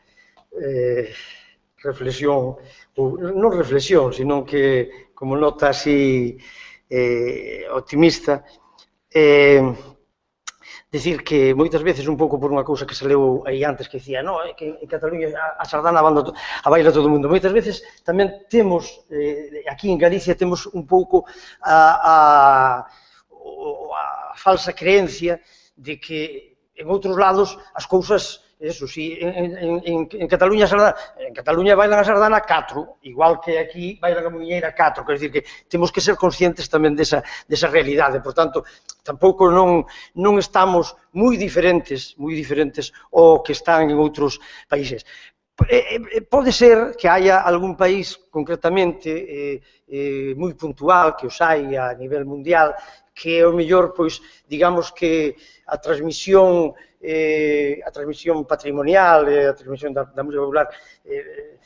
reflexión, ou non reflexión, sino que como nota así optimista, decir que moitas veces un pouco por unha cousa que se leu aí antes que dicía, no, que en Cataluña a sardana a baila todo o mundo. Moitas veces tamén temos, aquí en Galicia temos un pouco a falsa creencia de que en outros lados as cousas, eso, si en Cataluña bailan a sardana 4, igual que aquí bailan a muiñeira 4, quer dizer que temos que ser conscientes tamén desa realidade, por tanto, tampouco non estamos moi diferentes ao que están en outros países. Pode ser que haya algún país concretamente moi puntual, que os hai a nivel mundial, que o mellor, pois, digamos que a transmisión patrimonial, a transmisión da música popular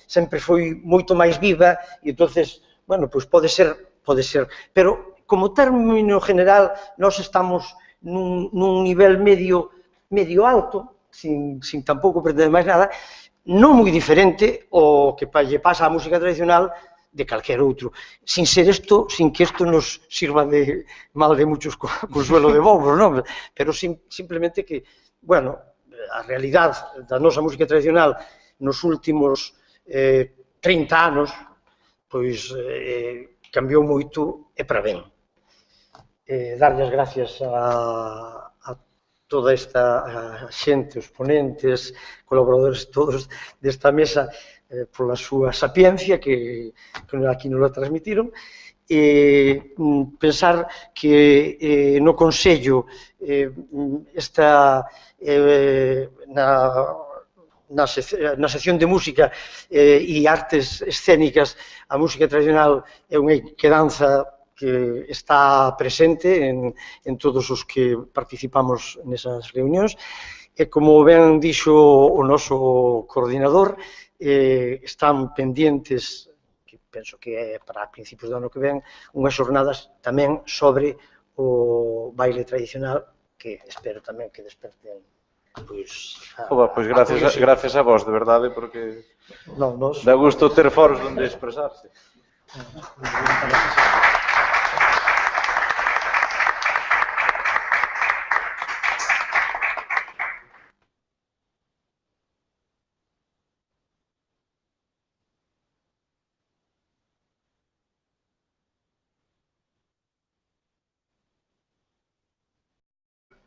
sempre foi moito máis viva e entonces, bueno, pois pode ser, pero como término general nós estamos nun nivel medio alto, sin tampouco pretender máis nada, non moi diferente ao que lle pasa á música tradicional de calquer outro, sin que isto nos sirva de mal de muchos consuelo de bobos, non? Pero simplemente que, bueno, a realidade da nosa música tradicional nos últimos 30 anos, pois cambiou moito e para ben. Darlle as gracias a toda esta xente, os ponentes, colaboradores todos desta mesa, pola súa sapiencia que aquí nos la transmitiron, e pensar que no Consello na sección de música e artes escénicas, a música tradicional é unha quedanza que está presente en todos os que participamos nesas reunións, e como ben dixo o noso coordinador, están pendientes, que penso que é para principios do ano que ven, unhas xornadas tamén sobre o baile tradicional, que espero tamén que desperten pois
gracias a vos, de verdade, porque dá gusto ter foros onde expresarse.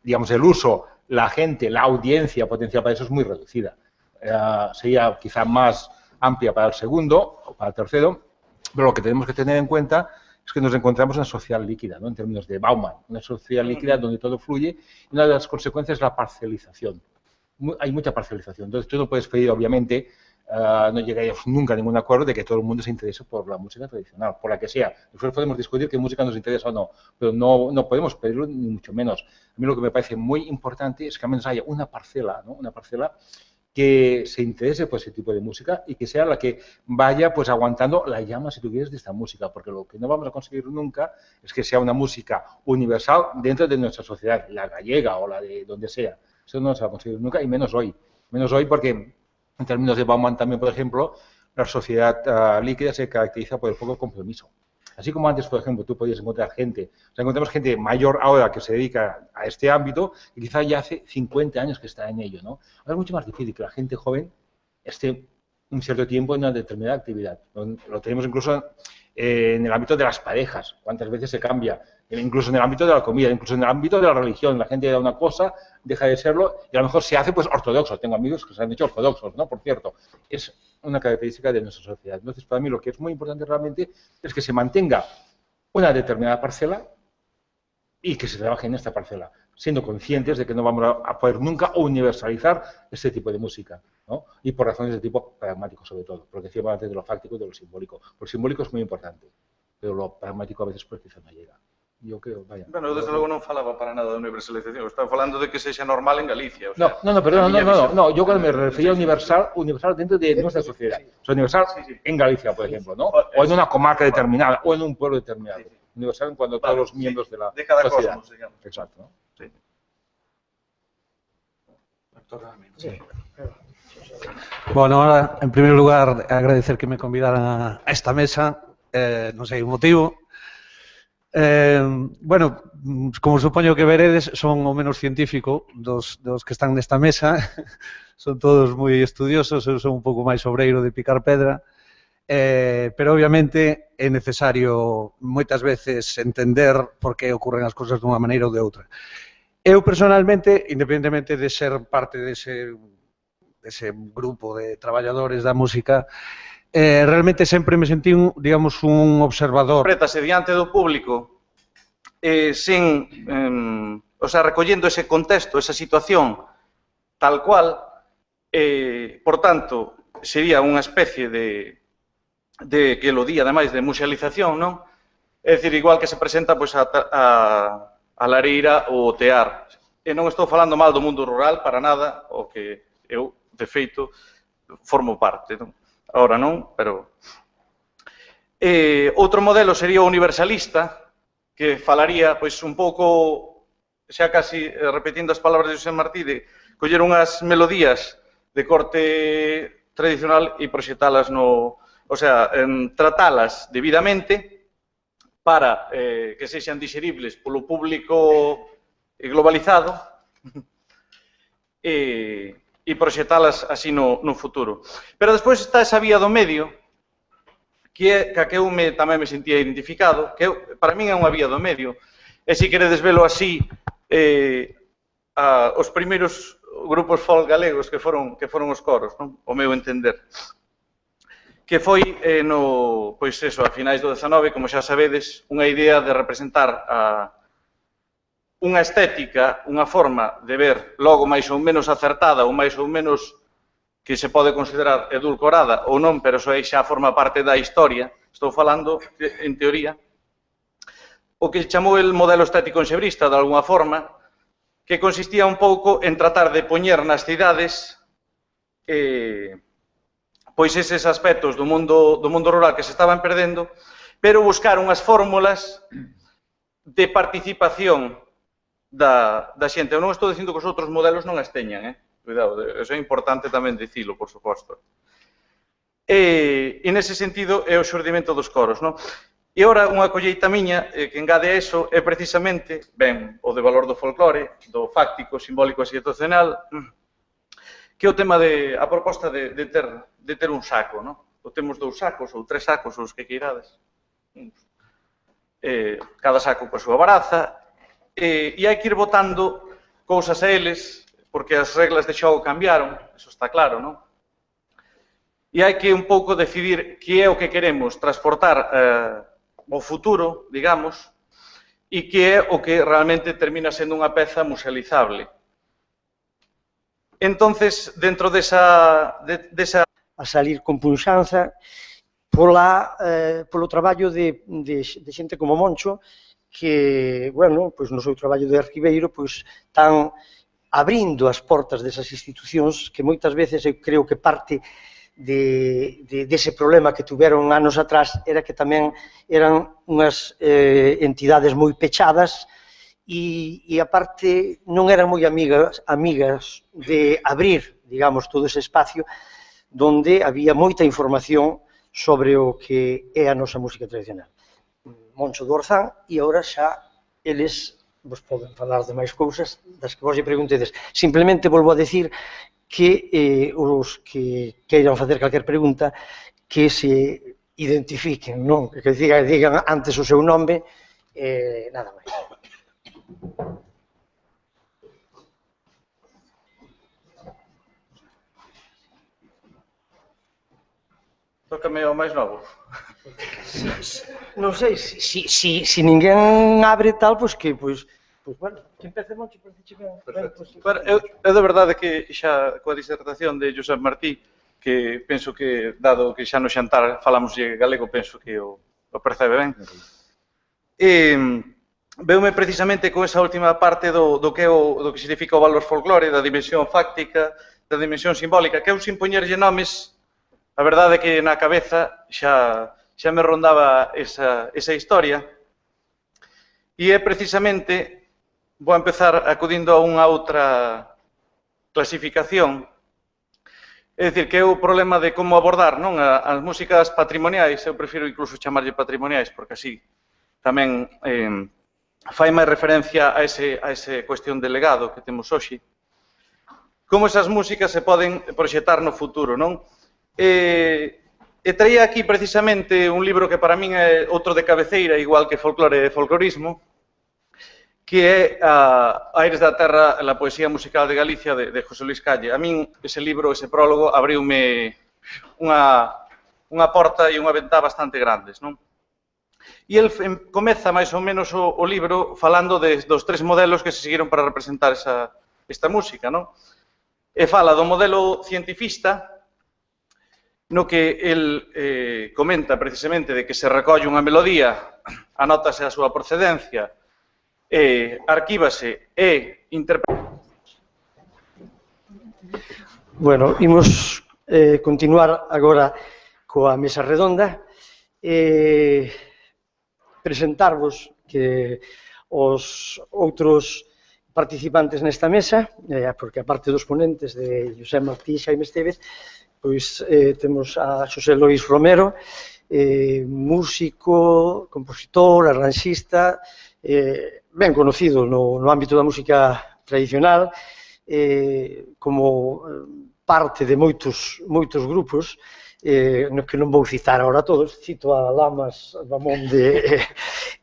Digamos, el uso, la gente, la audiencia potencial para eso es muy reducida. Sería quizá más amplia para el segundo o para el tercero, pero lo que tenemos que tener en cuenta es que nos encontramos en una sociedad líquida, ¿no? En términos de Bauman, una sociedad líquida donde todo fluye, y una de las consecuencias es la parcialización. Hay mucha parcialización. Entonces, tú no puedes pedir, obviamente, no llegaríamos nunca a ningún acuerdo de que todo el mundo se interese por la música tradicional, por la que sea. Nosotros podemos discutir qué música nos interesa o no, pero no podemos pedirlo ni mucho menos. A mí lo que me parece muy importante es que al menos haya una parcela, ¿no? Una parcela que se interese por ese tipo de música y que sea la que vaya pues aguantando la llama, si tú quieres, de esta música, porque lo que no vamos a conseguir nunca es que sea una música universal dentro de nuestra sociedad, la gallega o la de donde sea. Eso no se va a conseguir nunca y menos hoy. Menos hoy porque en términos de Bauman también, por ejemplo, la sociedad líquida se caracteriza por el poco compromiso. Así como antes, por ejemplo, tú podías encontrar gente, o sea, encontramos gente mayor ahora que se dedica a este ámbito y quizá ya hace 50 años que está en ello, ¿no? Ahora es mucho más difícil que la gente joven esté un cierto tiempo en una determinada actividad. Lo tenemos incluso en el ámbito de las parejas, cuántas veces se cambia, incluso en el ámbito de la comida, incluso en el ámbito de la religión. La gente da una cosa, deja de serlo y a lo mejor se hace pues ortodoxo. Tengo amigos que se han hecho ortodoxos, ¿no? Por cierto, es una característica de nuestra sociedad. Entonces, para mí lo que es muy importante realmente es que se mantenga una determinada parcela y que se trabaje en esta parcela, siendo conscientes de que no vamos a poder nunca universalizar este tipo de música, ¿no? Y por razones de tipo pragmático, sobre todo, porque decíamos antes de lo fáctico y de lo simbólico. Lo simbólico es muy importante, pero lo pragmático a veces pues quizá no llega. Yo creo, vaya.
Bueno, desde logo non falaba para nada de universalización, estaba falando de que sexa normal en Galicia. O sea,
no, yo cuando me refería a universal dentro de nuestra sociedad. O sea, universal en Galicia, por ejemplo, ¿no? O en una comarca determinada, o en un pueblo determinado. Universal en cuanto a todos los miembros de la sociedad.
Cosmos, digamos.
Exacto, ¿no?
Sí.
Sí. Bueno, ahora, en primer lugar, agradecer que me convidaran a esta mesa, non sei o motivo. Bueno, como supoño que veredes, son o menos científico dos que están nesta mesa, son todos moi estudiosos, eu son un pouco máis obreiro de picar pedra, pero obviamente é necesario moitas veces entender por que ocorren as cousas dunha maneira ou de outra. Eu personalmente, independentemente de ser parte dese grupo de traballadores da música, realmente sempre me sentí, digamos, un observador.
Prétase diante do público sin, o sea, recollendo ese contexto, esa situación tal cual, por tanto, sería unha especie de que lo día, ademais, de musealización, non? É dicir, igual que se presenta pois, a lareira ou o tear. E non estou falando mal do mundo rural, para nada, o que eu, de feito, formo parte, non? Ahora non, pero... outro modelo sería o universalista, que falaría, pois, un pouco, xa casi repetindo as palabras de José Martí, de coller unhas melodías de corte tradicional e proxetalas no... O sea, tratalas debidamente para que sexan digeribles polo público globalizado e proxetalas así no futuro. Pero despois está esa vía do medio, que a que eu tamén me sentía identificado, que para min é unha vía do medio, e se queredes velo así, os primeiros grupos folk galegos que foron os coros, non? O meu entender. Que foi, pois eso, a finais do 19, como xa sabedes, unha idea de representar unha estética, unha forma de ver logo máis ou menos acertada ou máis ou menos que se pode considerar edulcorada ou non, pero eso aí xa forma parte da historia, estou falando, en teoría, o que chamou el modelo estético enxebrista, de alguna forma, que consistía un pouco en tratar de poñer nas cidades pois eses aspectos do mundo rural que se estaban perdendo, pero buscar unhas fórmulas de participación da xente. Eu non estou dicindo que os outros modelos non as teñan, cuidado, eso é importante tamén dicilo, por suposto. E nese sentido é o xurdimento dos coros, non? E ora unha colleita miña que engade a eso é precisamente, ben, o de valor do folclore, do fáctico, simbólico e situacional, que é o tema a proposta de ter un saco, non? Ou temos 2 sacos, ou 3 sacos, ou os que queirades. Cada saco coa súa baraza, e hai que ir botando cousas a eles, porque as reglas de xogo cambiaron, eso está claro, non? E hai que un pouco decidir que é o que queremos transportar ao futuro, digamos, e que é o que realmente termina sendo unha peza musealizable. Entonces, dentro desa
a salir con punxanza polo traballo de xente como Moncho, que, bueno, pois no seu traballo de arquiveiro, pois tan abrindo as portas desas institucións que moitas veces eu creo que parte dese problema que tuveron anos atrás era que tamén eran unhas entidades moi pechadas e aparte non eran moi amigas de abrir, digamos, todo ese espacio donde había moita información sobre o que é a nosa música tradicional. Moncho do Orzán, e agora xa eles vos poden falar de máis cousas das que vos lle preguntedes. Simplemente volvo a decir que os que queiran facer calquer pregunta que se identifiquen, non? Que digan antes o seu nome, nada máis.
Tócame o máis novo.
Non sei, se ninguén abre tal, pois que, pois, bueno, que empece Moncho, parece ben.
Eu de verdade que xa coa disertación de Josep Martí, que penso que, dado que xa no xantar falamos galego, penso que o percebe ben. Veume precisamente con esa última parte do que significa o valor folclore, da dimensión fáctica, da dimensión simbólica, que eu sin poñerlle nomes, a verdade é que na cabeza xa me rondaba esa historia, e é precisamente, vou empezar acudindo a unha outra clasificación, é dicir, que é o problema de como abordar as músicas patrimoniais, eu prefiro incluso chamarlle patrimoniais, porque así tamén fai máis referencia a ese cuestión de legado que temos hoxe, como esas músicas se poden proxectar no futuro, non? E traía aquí precisamente un libro que para min é outro de cabeceira, igual que Folclore e Folclorismo, que é Aires da Terra, la poesía musical de Galicia, de José Luis Calle. A min ese libro, ese prólogo, abriume unha porta e unha ventá bastante grandes, non? E el comeza máis ou menos o libro falando dos tres modelos que se seguiron para representar esta música, non? E fala do modelo cientifista, no que el comenta precisamente de que se recolle unha melodía, anótase a súa procedencia, arquívase e interpreta.
Bueno, imos continuar agora coa mesa redonda e presentarvos que os outros participantes nesta mesa, porque aparte dos ponentes de José Martí e Xaime Estévez, pois temos a Xosé Lois Romero, músico, compositor, arranxista, ben conocido no ámbito da música tradicional, como parte de moitos grupos, no que non vou citar agora todos, cito a Lamas, Bamonde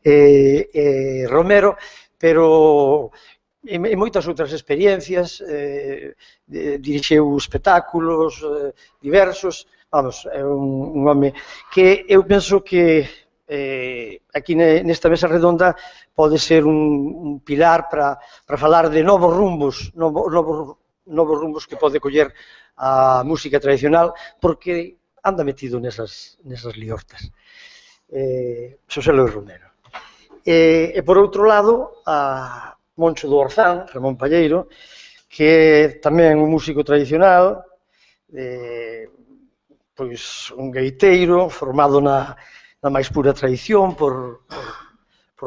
e Romero, pero e moitas outras experiencias, dirixeu espectáculos diversos, vamos, é un home que eu penso que aquí nesta mesa redonda pode ser un pilar para falar de novos rumbos que pode coller a música tradicional, porque anda metido nesas liortas. Xosé Lois Romero. E por outro lado, a Moncho do Orzán, Ramón Palleiro, que é tamén un músico tradicional, pois un gaiteiro formado na máis pura tradición por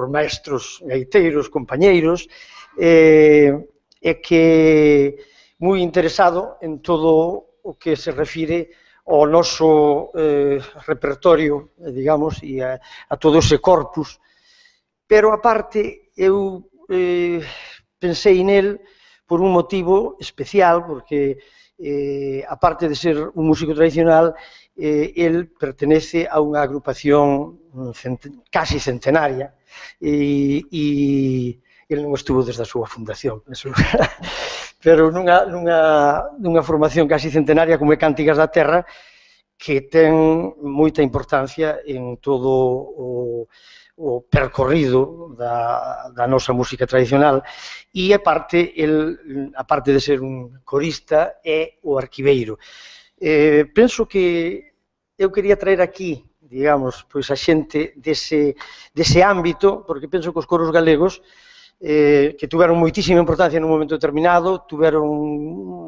maestros gaiteiros, compañeiros, e que moi interesado en todo o que se refire ao noso repertorio, digamos, e a todo ese corpus. Pero, aparte, eu pensei nel por un motivo especial, porque, aparte de ser un músico tradicional, el pertenece a unha agrupación casi centenaria, e el non estuvo desde a súa fundación, pero nunha formación casi centenaria como é Cántigas da Terra, que ten moita importancia en todo o percorrido da nosa música tradicional, e aparte de ser un corista, é o arquiveiro. Penso que eu quería traer aquí, digamos, pois a xente dese ámbito, porque penso que os coros galegos que tuveron moitísima importancia nun momento determinado, tuveron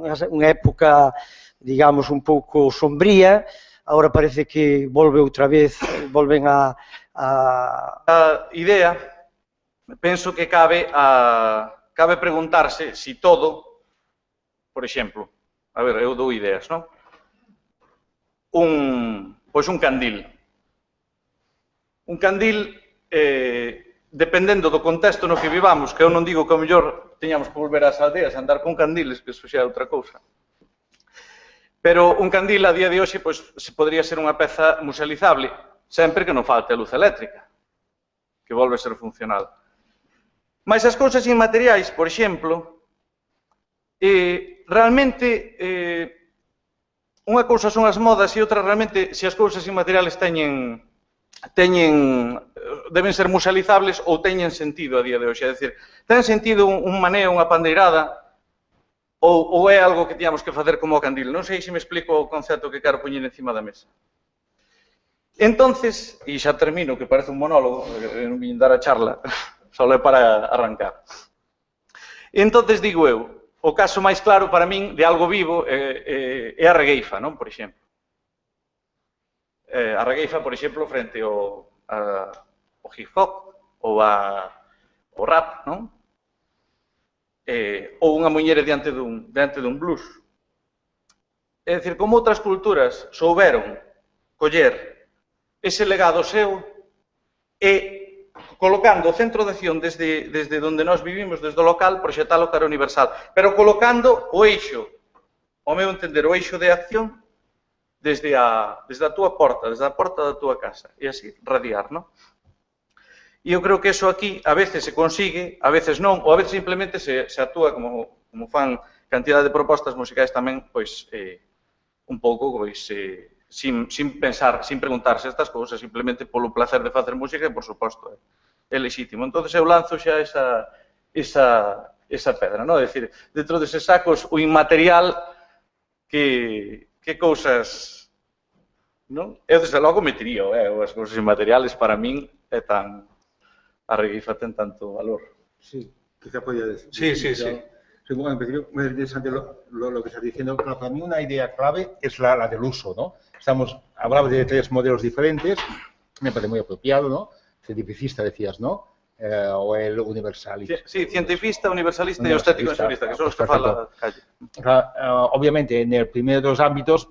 unha época, digamos, un pouco sombría, agora parece que volve outra vez, volven a
idea, penso que cabe preguntarse si todo, por exemplo, a ver, eu dou ideas, non? Pois un candil. Un candil, dependendo do contexto no que vivamos, que eu non digo que ao mellor teñamos que volver ás aldeas a andar con candiles, que iso xa é outra cousa. Pero un candil a día de hoxe pois, podría ser unha peza musealizable, sempre que non falte a luz eléctrica, que volve a ser funcional. Mas as cousas inmateriais, por exemplo, realmente unha cousa son as modas e outra realmente se as cousas inmateriales deben ser musealizables ou teñen sentido a día de hoxe. É dicir, ten sentido un maneo, unha pandeirada, ou é algo que tiñamos que facer como o candil? Non sei se me explico o concepto que quero poñer encima da mesa. Entonces, e xa termino, que parece un monólogo, non vim dar a charla, só é para arrancar. Entonces, digo eu, o caso máis claro para min de algo vivo é a regueifa, non? Por exemplo. A regueifa, por exemplo, frente ao hip hop ou ao rap, non? Ou unha muñeira diante dun blues. É dicir, como outras culturas souberon coller ese legado seu e colocando o centro de acción desde onde nós vivimos, desde o local, proxetalo cara universal, pero colocando o eixo, ao meu entender, o eixo de acción desde a túa porta, desde a porta da túa casa, e así radiar, non? E eu creo que eso aquí a veces se consigue, a veces non, ou a veces simplemente se actúa como fan cantidad de propostas musicais tamén, pois, un pouco, pois, sin pensar, sin preguntarse estas cousas, simplemente polo placer de facer música, e, por suposto, é legítimo. Entón, eu lanzo xa esa pedra, non? É dicir, dentro deses sacos, o inmaterial, que cousas, non? Eu, desde logo, metería, as cousas inmateriales, para min, é tan... A regueifa ten tanto valor.
Sí, quizá podría decir.
Sí.
Según en principio, muy interesante lo que estás diciendo. Pero para mí una idea clave es la del uso, ¿no? Hablabas de 3 modelos diferentes, me parece muy apropiado, ¿no? Cientificista decías, ¿no? O el universalista.
Sí, cientifista, universalista y estético nacionalista, que son los que fala la calle.
Obviamente, en el primero de los ámbitos,